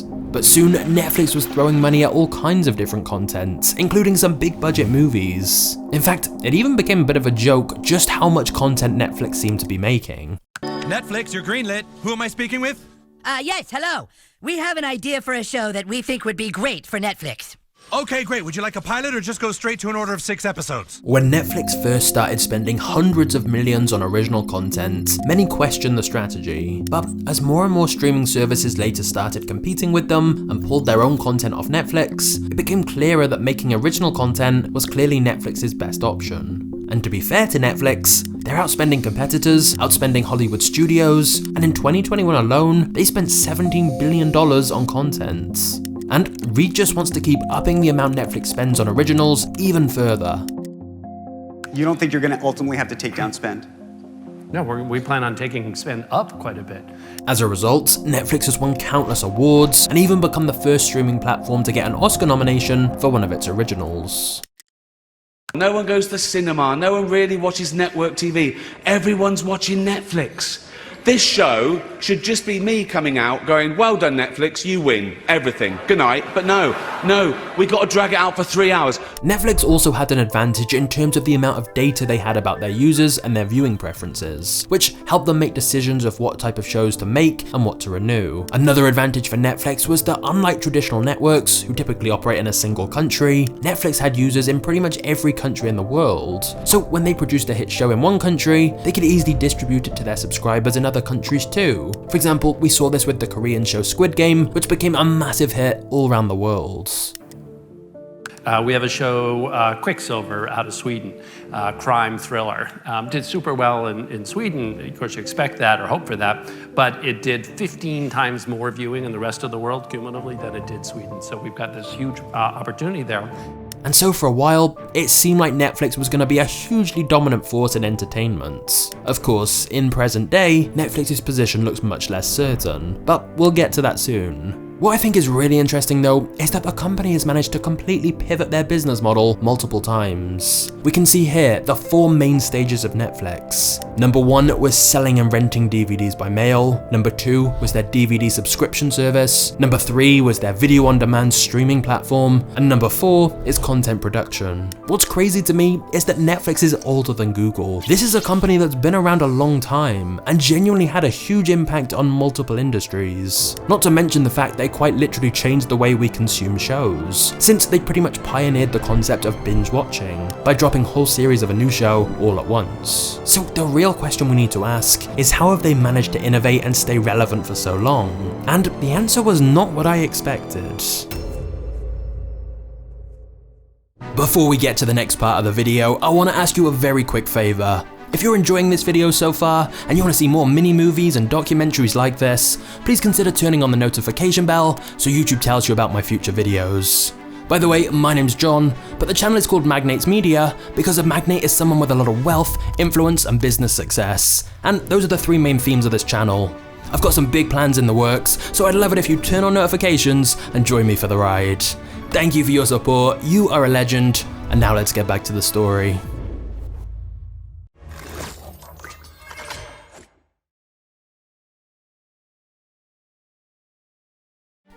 But soon, Netflix was throwing money at all kinds of different content, including some big budget movies. In fact, it even became a bit of a joke just how much content Netflix seemed to be making. Netflix, you're greenlit. Who am I speaking with? Yes, hello. We have an idea for a show that we think would be great for Netflix. Okay, great. Would you like a pilot or just go straight to an order of 6 episodes? When Netflix first started spending hundreds of millions on original content, many questioned the strategy. But as more and more streaming services later started competing with them and pulled their own content off Netflix, it became clearer that making original content was clearly Netflix's best option. And to be fair to Netflix, they're outspending competitors, outspending Hollywood studios, and in 2021 alone, they spent $17 billion on content. And Reed just wants to keep upping the amount Netflix spends on originals even further. You don't think you're going to ultimately have to take down spend? No, we plan on taking spend up quite a bit. As a result, Netflix has won countless awards and even become the first streaming platform to get an Oscar nomination for one of its originals. No one goes to the cinema, no one really watches network TV. Everyone's watching Netflix. This show should just be me coming out going, well done Netflix, you win, everything, good night. But no, we got to drag it out for 3 hours. Netflix also had an advantage in terms of the amount of data they had about their users and their viewing preferences, which helped them make decisions of what type of shows to make and what to renew. Another advantage for Netflix was that unlike traditional networks, who typically operate in a single country, Netflix had users in pretty much every country in the world. So when they produced a hit show in one country, they could easily distribute it to their subscribers in other countries too. For example, we saw this with the Korean show Squid Game, which became a massive hit all around the world. We have a show, Qwikster, out of Sweden, crime thriller. Did super well in Sweden. Of course, you expect that or hope for that, but it did 15 times more viewing in the rest of the world cumulatively than it did Sweden. So we've got this huge opportunity there. And so for a while, it seemed like Netflix was going to be a hugely dominant force in entertainment. Of course, in present day, Netflix's position looks much less certain, but we'll get to that soon. What I think is really interesting though is that the company has managed to completely pivot their business model multiple times. We can see here the 4 main stages of Netflix. Number 1 was selling and renting DVDs by mail. Number 2 was their DVD subscription service. Number 3 was their video on demand streaming platform. And number 4 is content production. What's crazy to me is that Netflix is older than Google. This is a company that's been around a long time and genuinely had a huge impact on multiple industries. Not to mention the fact they quite literally changed the way we consume shows, since they pretty much pioneered the concept of binge watching by dropping whole series of a new show all at once. So the real question we need to ask is, how have they managed to innovate and stay relevant for so long? And the answer was not what I expected. Before we get to the next part of the video, I want to ask you a very quick favor. If you're enjoying this video so far, and you want to see more mini-movies and documentaries like this, please consider turning on the notification bell so YouTube tells you about my future videos. By the way, my name's John, but the channel is called MagnatesMedia because a magnate is someone with a lot of wealth, influence, and business success. And those are the 3 main themes of this channel. I've got some big plans in the works, so I'd love it if you turn on notifications and join me for the ride. Thank you for your support, you are a legend, and now let's get back to the story.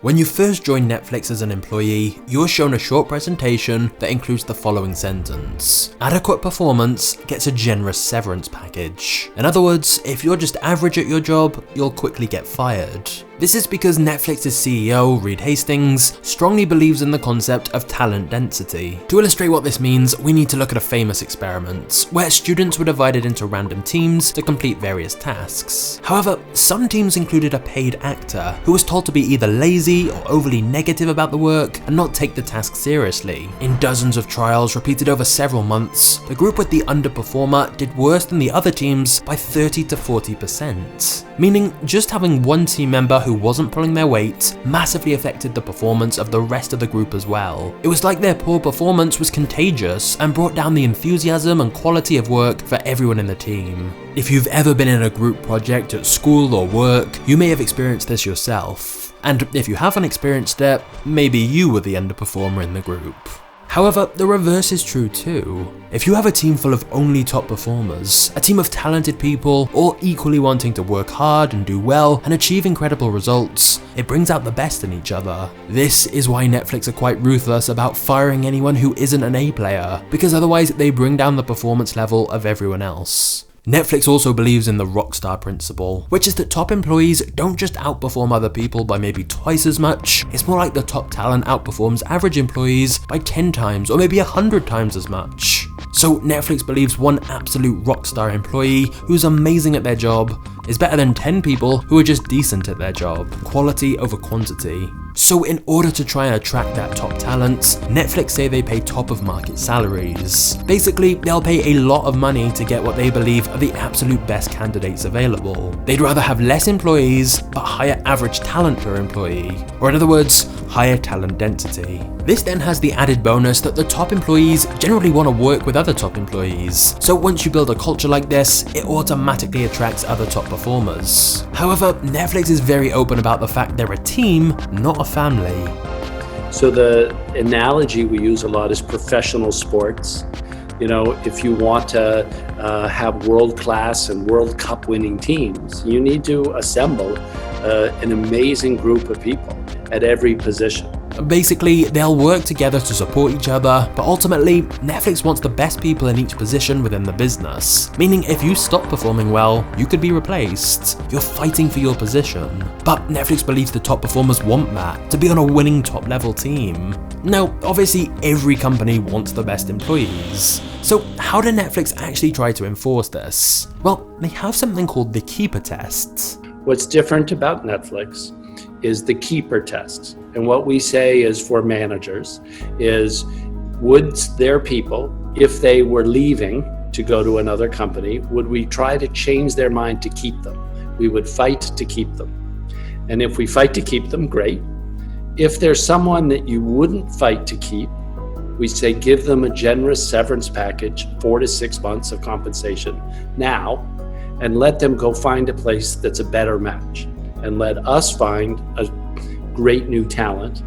When you first join Netflix as an employee, you're shown a short presentation that includes the following sentence: adequate performance gets a generous severance package. In other words, if you're just average at your job, you'll quickly get fired. This is because Netflix's CEO, Reed Hastings, strongly believes in the concept of talent density. To illustrate what this means, we need to look at a famous experiment, where students were divided into random teams to complete various tasks. However, some teams included a paid actor who was told to be either lazy or overly negative about the work and not take the task seriously. In dozens of trials repeated over several months, the group with the underperformer did worse than the other teams by 30 to 40%. Meaning, just having one team member who wasn't pulling their weight massively affected the performance of the rest of the group as well. It was like their poor performance was contagious and brought down the enthusiasm and quality of work for everyone in the team. If you've ever been in a group project at school or work, you may have experienced this yourself. And if you haven't experienced it, maybe you were the underperformer in the group. However, the reverse is true too. If you have a team full of only top performers, a team of talented people, all equally wanting to work hard and do well and achieve incredible results, it brings out the best in each other. This is why Netflix are quite ruthless about firing anyone who isn't an A player, because otherwise they bring down the performance level of everyone else. Netflix also believes in the rockstar principle, which is that top employees don't just outperform other people by maybe twice as much, it's more like the top talent outperforms average employees by 10 times or maybe 100 times as much. So Netflix believes one absolute rockstar employee who's amazing at their job is better than 10 people who are just decent at their job. Quality over quantity. So in order to try and attract that top talent, Netflix say they pay top of market salaries. Basically, they'll pay a lot of money to get what they believe are the absolute best candidates available. They'd rather have less employees, but higher average talent per employee. Or in other words, higher talent density. This then has the added bonus that the top employees generally want to work with other top employees. So once you build a culture like this, it automatically attracts other top performers. However, Netflix is very open about the fact they're a team, not a family. So the analogy we use a lot is professional sports. You know, if you want to have world-class and World Cup winning teams, you need to assemble an amazing group of people at every position. Basically, they'll work together to support each other, but ultimately, Netflix wants the best people in each position within the business. Meaning if you stop performing well, you could be replaced. You're fighting for your position. But Netflix believes the top performers want that, to be on a winning top level team. Now, obviously, every company wants the best employees. So how do Netflix actually try to enforce this? Well, they have something called the Keeper Test. What's different about Netflix is the Keeper Test. And what we say is for managers is, would their people, if they were leaving to go to another company, would we try to change their mind to keep them? We would fight to keep them. And if we fight to keep them, great. If there's someone that you wouldn't fight to keep, we say give them a generous severance package, 4 to 6 months of compensation now, and let them go find a place that's a better match. And let us find a great new talent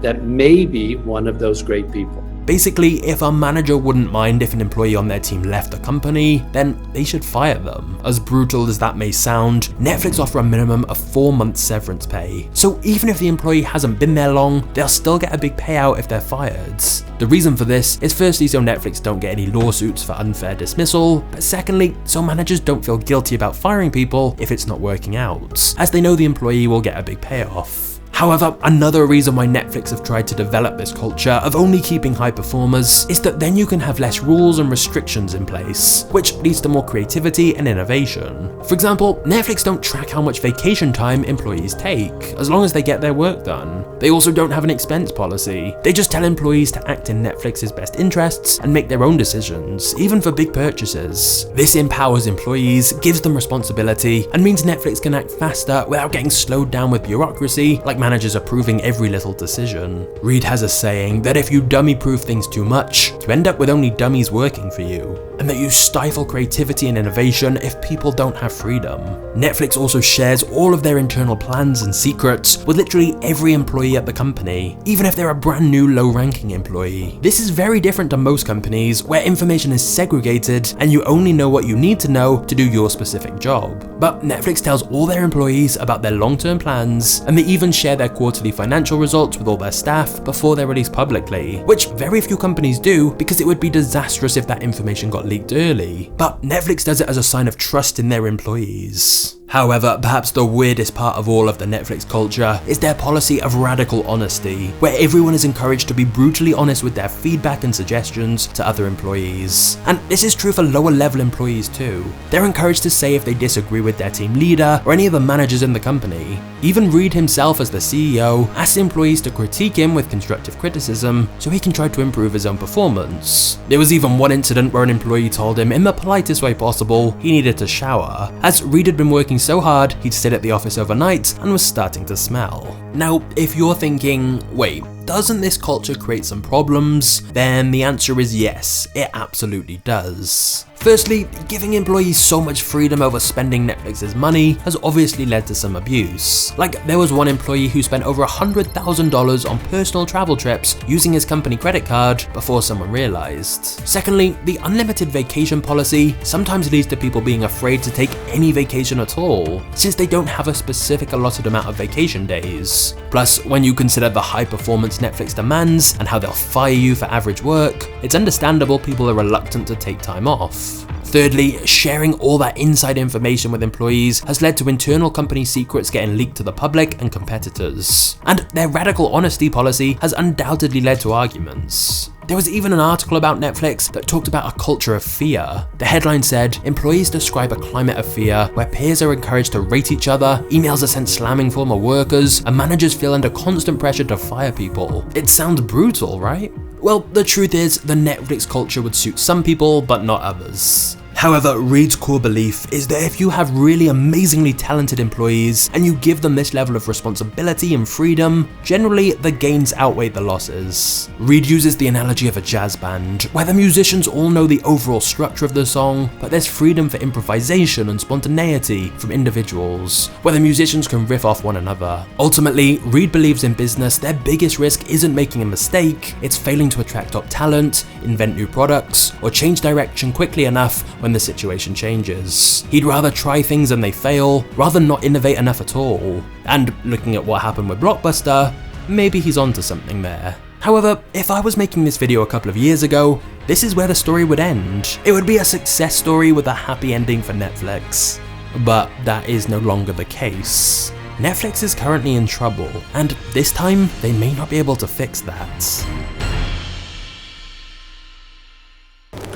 that may be one of those great people. Basically, if a manager wouldn't mind if an employee on their team left the company, then they should fire them. As brutal as that may sound, Netflix offer a minimum of 4 months severance pay. So even if the employee hasn't been there long, they'll still get a big payout if they're fired. The reason for this is firstly so Netflix don't get any lawsuits for unfair dismissal, but secondly, so managers don't feel guilty about firing people if it's not working out, as they know the employee will get a big payoff. However, another reason why Netflix have tried to develop this culture of only keeping high performers is that then you can have less rules and restrictions in place, which leads to more creativity and innovation. For example, Netflix don't track how much vacation time employees take, as long as they get their work done. They also don't have an expense policy. They just tell employees to act in Netflix's best interests and make their own decisions, even for big purchases. This empowers employees, gives them responsibility, and means Netflix can act faster without getting slowed down with bureaucracy, like managers approving every little decision. Reed has a saying that if you dummy-proof things too much, you end up with only dummies working for you, and that you stifle creativity and innovation if people don't have freedom. Netflix also shares all of their internal plans and secrets with literally every employee at the company, even if they're a brand new low-ranking employee. This is very different to most companies where information is segregated and you only know what you need to know to do your specific job. But Netflix tells all their employees about their long-term plans, and they even share their quarterly financial results with all their staff before they're released publicly, which very few companies do because it would be disastrous if that information got leaked early. But Netflix does it as a sign of trust in their employees. However, perhaps the weirdest part of all of the Netflix culture is their policy of radical honesty, where everyone is encouraged to be brutally honest with their feedback and suggestions to other employees. And this is true for lower level employees too. They're encouraged to say if they disagree with their team leader or any of the managers in the company. Even Reed himself, as the CEO, asks employees to critique him with constructive criticism so he can try to improve his own performance. There was even one incident where an employee told him in the politest way possible he needed to shower, as Reed had been working so hard he'd stayed at the office overnight and was starting to smell. Now, if you're thinking, wait, doesn't this culture create some problems? Then the answer is yes, it absolutely does. Firstly, giving employees so much freedom over spending Netflix's money has obviously led to some abuse. Like, there was one employee who spent over $100,000 on personal travel trips using his company credit card before someone realized. Secondly, the unlimited vacation policy sometimes leads to people being afraid to take any vacation at all, since they don't have a specific allotted amount of vacation days. Plus, when you consider the high performance Netflix demands and how they'll fire you for average work, it's understandable people are reluctant to take time off. Thirdly, sharing all that inside information with employees has led to internal company secrets getting leaked to the public and competitors. And their radical honesty policy has undoubtedly led to arguments. There was even an article about Netflix that talked about a culture of fear. The headline said, employees describe a climate of fear where peers are encouraged to rate each other, emails are sent slamming former workers, and managers feel under constant pressure to fire people. It sounds brutal, right? Well, the truth is, the Netflix culture would suit some people, but not others. However, Reed's core belief is that if you have really amazingly talented employees and you give them this level of responsibility and freedom, generally the gains outweigh the losses. Reed uses the analogy of a jazz band, where the musicians all know the overall structure of the song, but there's freedom for improvisation and spontaneity from individuals, where the musicians can riff off one another. Ultimately, Reed believes in business their biggest risk isn't making a mistake, it's failing to attract top talent, invent new products, or change direction quickly enough when the situation changes. He'd rather try things and they fail, rather than not innovate enough at all. And looking at what happened with Blockbuster, maybe he's onto something there. However, if I was making this video a couple of years ago, this is where the story would end. It would be a success story with a happy ending for Netflix. But that is no longer the case. Netflix is currently in trouble, and this time they may not be able to fix that.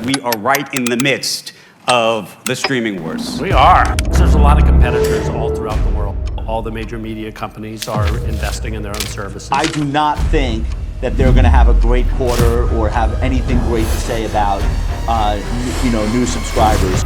We are right in the midst of the streaming wars. We are. There's a lot of competitors all throughout the world. All the major media companies are investing in their own services. I do not think that they're going to have a great quarter or have anything great to say about, new subscribers.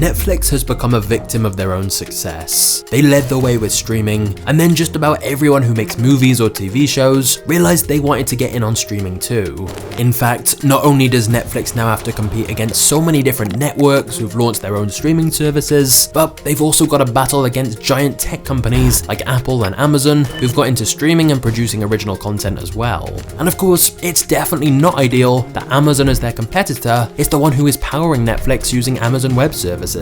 Netflix has become a victim of their own success. They led the way with streaming, and then just about everyone who makes movies or TV shows realized they wanted to get in on streaming too. In fact, not only does Netflix now have to compete against so many different networks who've launched their own streaming services, but they've also got to battle against giant tech companies like Apple and Amazon who've got into streaming and producing original content as well. And of course, it's definitely not ideal that Amazon as their competitor is the one who is powering Netflix using Amazon Web Services.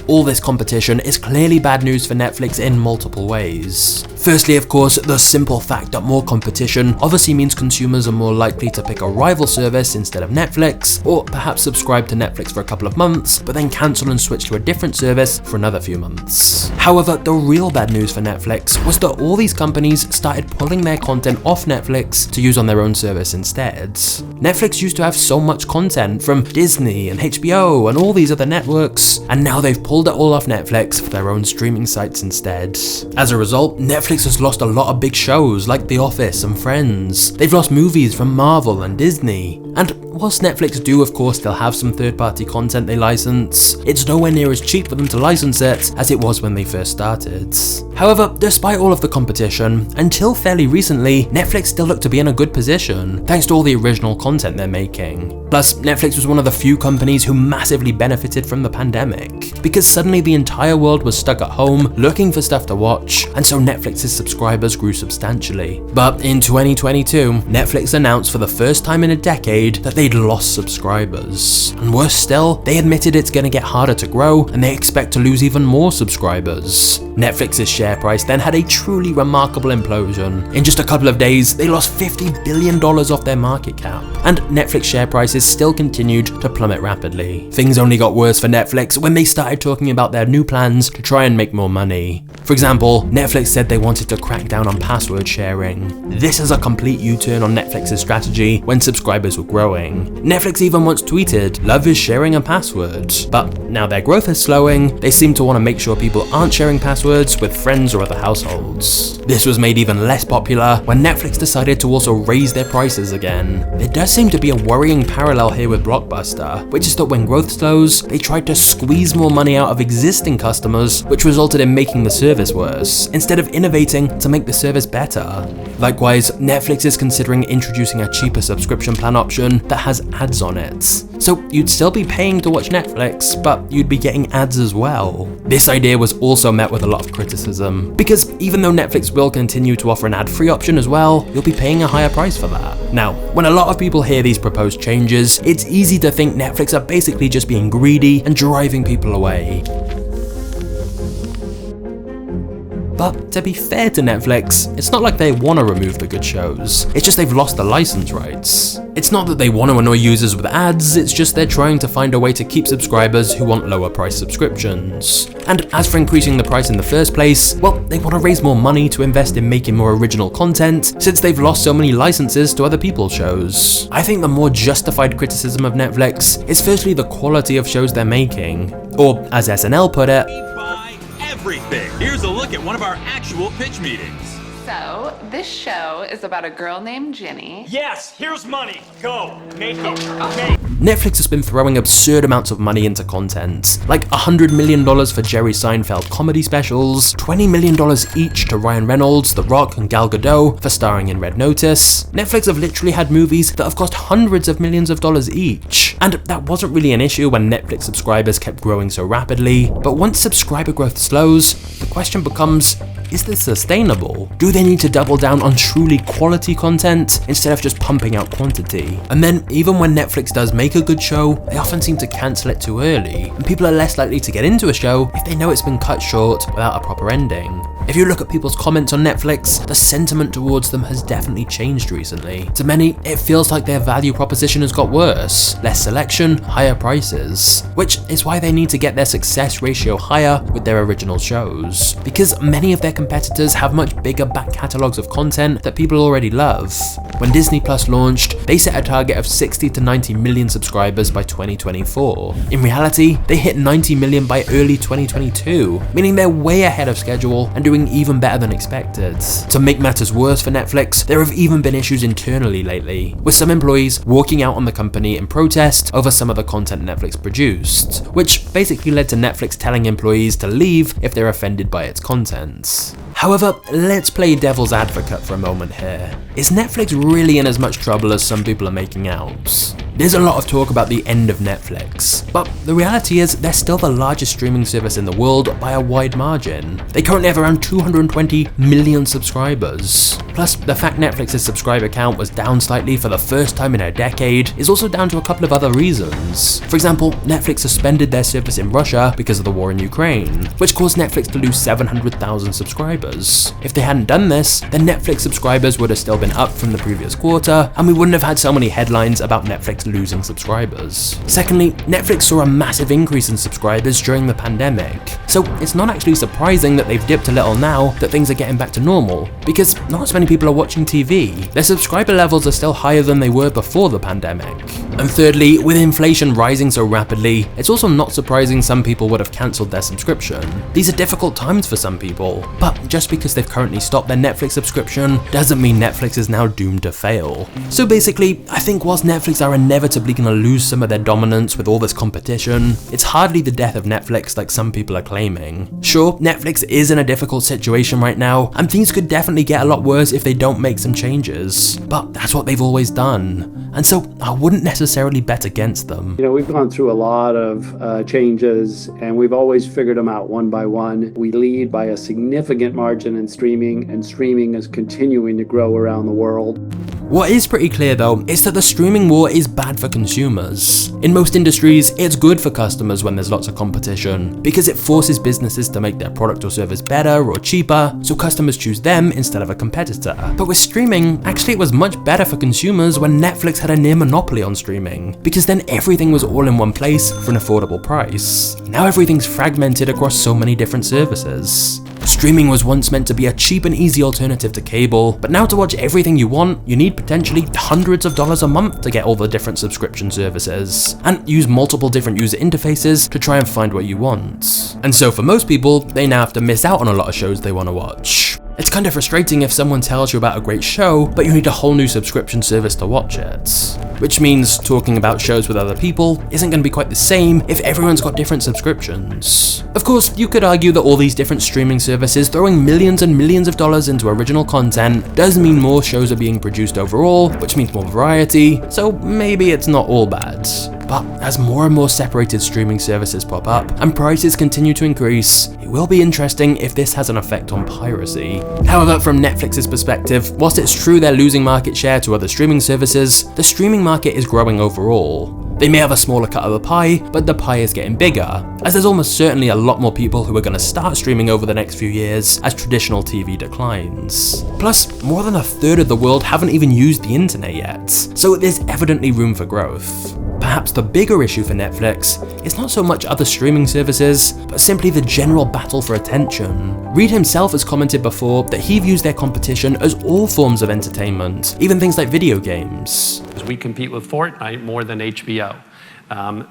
All this competition is clearly bad news for Netflix in multiple ways. Firstly, of course, the simple fact that more competition obviously means consumers are more likely to pick a rival service instead of Netflix, or perhaps subscribe to Netflix for a couple of months, but then cancel and switch to a different service for another few months. However, the real bad news for Netflix was that all these companies started pulling their content off Netflix to use on their own service instead. Netflix used to have so much content from Disney and HBO and all these other networks, and now they've pulled it all off Netflix for their own streaming sites instead. As a result, Netflix has lost a lot of big shows like The Office and Friends. They've lost movies from Marvel and Disney. And whilst Netflix do of course still have some third-party content they license, it's nowhere near as cheap for them to license it as it was when they first started. However, despite all of the competition, until fairly recently, Netflix still looked to be in a good position, thanks to all the original content they're making. Plus, Netflix was one of the few companies who massively benefited from the pandemic, because suddenly the entire world was stuck at home looking for stuff to watch, and so Netflix's subscribers grew substantially. But in 2022, Netflix announced for the first time in a decade that they'd lost subscribers. And worse still, they admitted it's going to get harder to grow, and they expect to lose even more subscribers. Netflix's share price then had a truly remarkable implosion. In just a couple of days, they lost $50 billion off their market cap, and Netflix share prices still continued to plummet rapidly. Things only got worse for Netflix when they started talking about their new plans to try and make more money. For example, Netflix said they wanted to crack down on password sharing. This is a complete U-turn on Netflix's strategy when subscribers were growing. Netflix even once tweeted, "Love is sharing a password." But now their growth is slowing, they seem to want to make sure people aren't sharing passwords with friends or other households. This was made even less popular when Netflix decided to also raise their prices again. There does seem to be a worrying parallel here with Blockbuster, which is that when growth slows, they tried to squeeze more money out of existing customers, which resulted in making the service worse, instead of innovating to make the service better. Likewise, Netflix is considering introducing a cheaper subscription plan option that has ads on it. So you'd still be paying to watch Netflix, but you'd be getting ads as well. This idea was also met with a lot of criticism, because even though Netflix will continue to offer an ad-free option as well, you'll be paying a higher price for that. Now, when a lot of people hear these proposed changes, it's easy to think Netflix are basically just being greedy and driving people away. But to be fair to Netflix, it's not like they want to remove the good shows, it's just they've lost the license rights. It's not that they want to annoy users with ads, it's just they're trying to find a way to keep subscribers who want lower price subscriptions. And as for increasing the price in the first place, well, they want to raise more money to invest in making more original content, since they've lost so many licenses to other people's shows. I think the more justified criticism of Netflix is firstly the quality of shows they're making, or as SNL put it, everything. Here's a look at one of our actual pitch meetings. So, this show is about a girl named Ginny. Yes, here's money. Go. Make them. Netflix has been throwing absurd amounts of money into content, like $100 million for Jerry Seinfeld comedy specials, $20 million each to Ryan Reynolds, The Rock, and Gal Gadot for starring in Red Notice. Netflix have literally had movies that have cost hundreds of millions of dollars each, and that wasn't really an issue when Netflix subscribers kept growing so rapidly. But once subscriber growth slows, the question becomes, is this sustainable? Do they need to double down on truly quality content instead of just pumping out quantity? And then even when Netflix does make a good show, they often seem to cancel it too early, and people are less likely to get into a show if they know it's been cut short without a proper ending. If you look at people's comments on Netflix, the sentiment towards them has definitely changed recently. To many, it feels like their value proposition has got worse. Less selection, higher prices. Which is why they need to get their success ratio higher with their original shows. Because many of their competitors have much bigger back catalogs of content that people already love. When Disney Plus launched, they set a target of 60 to 90 million subscribers by 2024. In reality, they hit 90 million by early 2022, meaning they're way ahead of schedule and doing doing even better than expected. To make matters worse for Netflix, there have even been issues internally lately, with some employees walking out on the company in protest over some of the content Netflix produced, which basically led to Netflix telling employees to leave if they're offended by its content. However, let's play devil's advocate for a moment here. Is Netflix really in as much trouble as some people are making out? There's a lot of talk about the end of Netflix, but the reality is they're still the largest streaming service in the world by a wide margin. They currently have around 220 million subscribers. Plus, the fact Netflix's subscriber count was down slightly for the first time in a decade is also down to a couple of other reasons. For example, Netflix suspended their service in Russia because of the war in Ukraine, which caused Netflix to lose 700,000 subscribers. If they hadn't done this, then Netflix subscribers would have still been up from the previous quarter, and we wouldn't have had so many headlines about Netflix losing subscribers. Secondly, Netflix saw a massive increase in subscribers during the pandemic, so it's not actually surprising that they've dipped a little now that things are getting back to normal, because not as many people are watching TV. Their subscriber levels are still higher than they were before the pandemic. And thirdly, with inflation rising so rapidly, it's also not surprising some people would have cancelled their subscription. These are difficult times for some people, but just because they've currently stopped their Netflix subscription doesn't mean Netflix is now doomed to fail. So basically, I think whilst Netflix are inevitably going to lose some of their dominance with all this competition, it's hardly the death of Netflix like some people are claiming. Sure, Netflix is in a difficult situation right now, and things could definitely get a lot worse if they don't make some changes, but that's what they've always done, and so I wouldn't necessarily bet against them. You know, we've gone through a lot of changes, and we've always figured them out one by one. We lead by a significant margin in streaming, and streaming is continuing to grow around the world. What is pretty clear though is that the streaming war is bad for consumers. In most industries, it's good for customers when there's lots of competition, because it forces businesses to make their product or service better or cheaper, so customers choose them instead of a competitor. But with streaming, actually it was much better for consumers when Netflix had a near monopoly on streaming, because then everything was all in one place for an affordable price. Now everything's fragmented across so many different services. Streaming was once meant to be a cheap and easy alternative to cable, but now to watch everything you want, you need potentially hundreds of dollars a month to get all the different subscription services, and use multiple different user interfaces to try and find what you want. And so for most people, they now have to miss out on a lot of shows they want to watch. It's kind of frustrating if someone tells you about a great show, but you need a whole new subscription service to watch it. Which means talking about shows with other people isn't going to be quite the same if everyone's got different subscriptions. Of course, you could argue that all these different streaming services throwing millions and millions of dollars into original content does mean more shows are being produced overall, which means more variety, so maybe it's not all bad. But as more and more separated streaming services pop up and prices continue to increase, it will be interesting if this has an effect on piracy. However, from Netflix's perspective, whilst it's true they're losing market share to other streaming services, the streaming market is growing overall. They may have a smaller cut of the pie, but the pie is getting bigger, as there's almost certainly a lot more people who are going to start streaming over the next few years as traditional TV declines. Plus, more than a third of the world haven't even used the internet yet, so there's evidently room for growth. Perhaps the bigger issue for Netflix is not so much other streaming services, but simply the general battle for attention. Reed himself has commented before that he views their competition as all forms of entertainment, even things like video games. We compete with Fortnite more than HBO,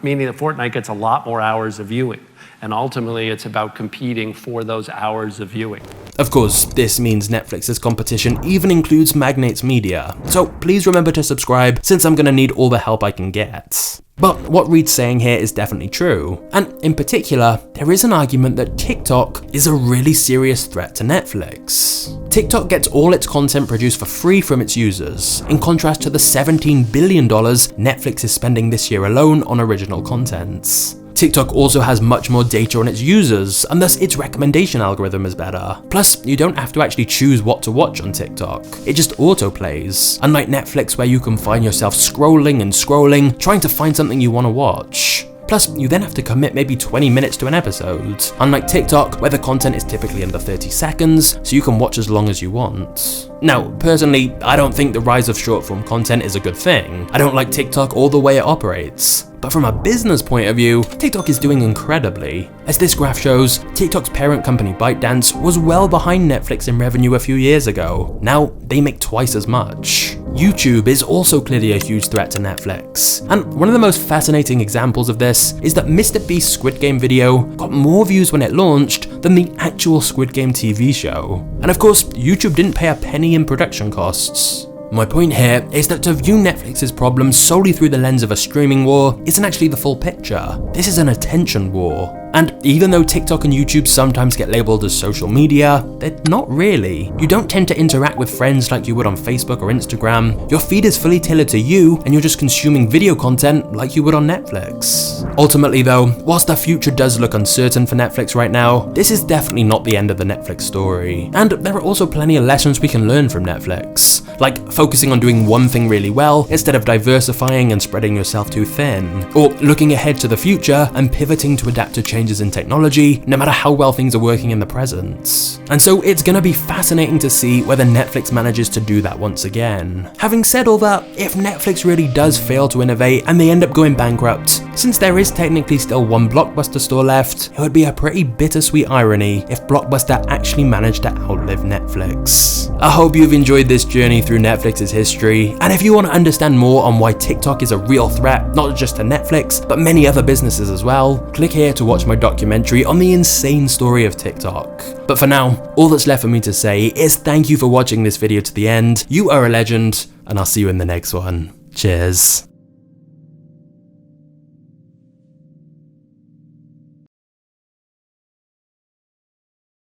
meaning that Fortnite gets a lot more hours of viewing. And ultimately, it's about competing for those hours of viewing. Of course, this means Netflix's competition even includes MagnatesMedia, so please remember to subscribe since I'm going to need all the help I can get. But what Reed's saying here is definitely true, and in particular, there is an argument that TikTok is a really serious threat to Netflix. TikTok gets all its content produced for free from its users, in contrast to the $17 billion Netflix is spending this year alone on original content. TikTok also has much more data on its users, and thus its recommendation algorithm is better. Plus, you don't have to actually choose what to watch on TikTok. It just autoplays, unlike Netflix where you can find yourself scrolling and scrolling, trying to find something you want to watch. Plus, you then have to commit maybe 20 minutes to an episode, unlike TikTok where the content is typically under 30 seconds, so you can watch as long as you want. Now, personally, I don't think the rise of short-form content is a good thing. I don't like TikTok or the way it operates. But from a business point of view, TikTok is doing incredibly. As this graph shows, TikTok's parent company ByteDance was well behind Netflix in revenue a few years ago. Now, they make twice as much. YouTube is also clearly a huge threat to Netflix. And one of the most fascinating examples of this is that Mr. Beast's Squid Game video got more views when it launched than the actual Squid Game TV show. And of course, YouTube didn't pay a penny in production costs. My point here is that to view Netflix's problems solely through the lens of a streaming war isn't actually the full picture. This is an attention war. And even though TikTok and YouTube sometimes get labeled as social media, they're not really. You don't tend to interact with friends like you would on Facebook or Instagram. Your feed is fully tailored to you, and you're just consuming video content like you would on Netflix. Ultimately though, whilst the future does look uncertain for Netflix right now, this is definitely not the end of the Netflix story. And there are also plenty of lessons we can learn from Netflix, like focusing on doing one thing really well instead of diversifying and spreading yourself too thin, or looking ahead to the future and pivoting to adapt to changes in technology, no matter how well things are working in the present. And so it's gonna be fascinating to see whether Netflix manages to do that once again. Having said all that, if Netflix really does fail to innovate and they end up going bankrupt, since there is technically still one Blockbuster store left, it would be a pretty bittersweet irony if Blockbuster actually managed to outlive Netflix. I hope you've enjoyed this journey through Netflix's history, and if you want to understand more on why TikTok is a real threat, not just to Netflix, but many other businesses as well, click here to watch my documentary on the insane story of TikTok. But for now, all that's left for me to say is thank you for watching this video to the end. You are a legend, and I'll see you in the next one. Cheers.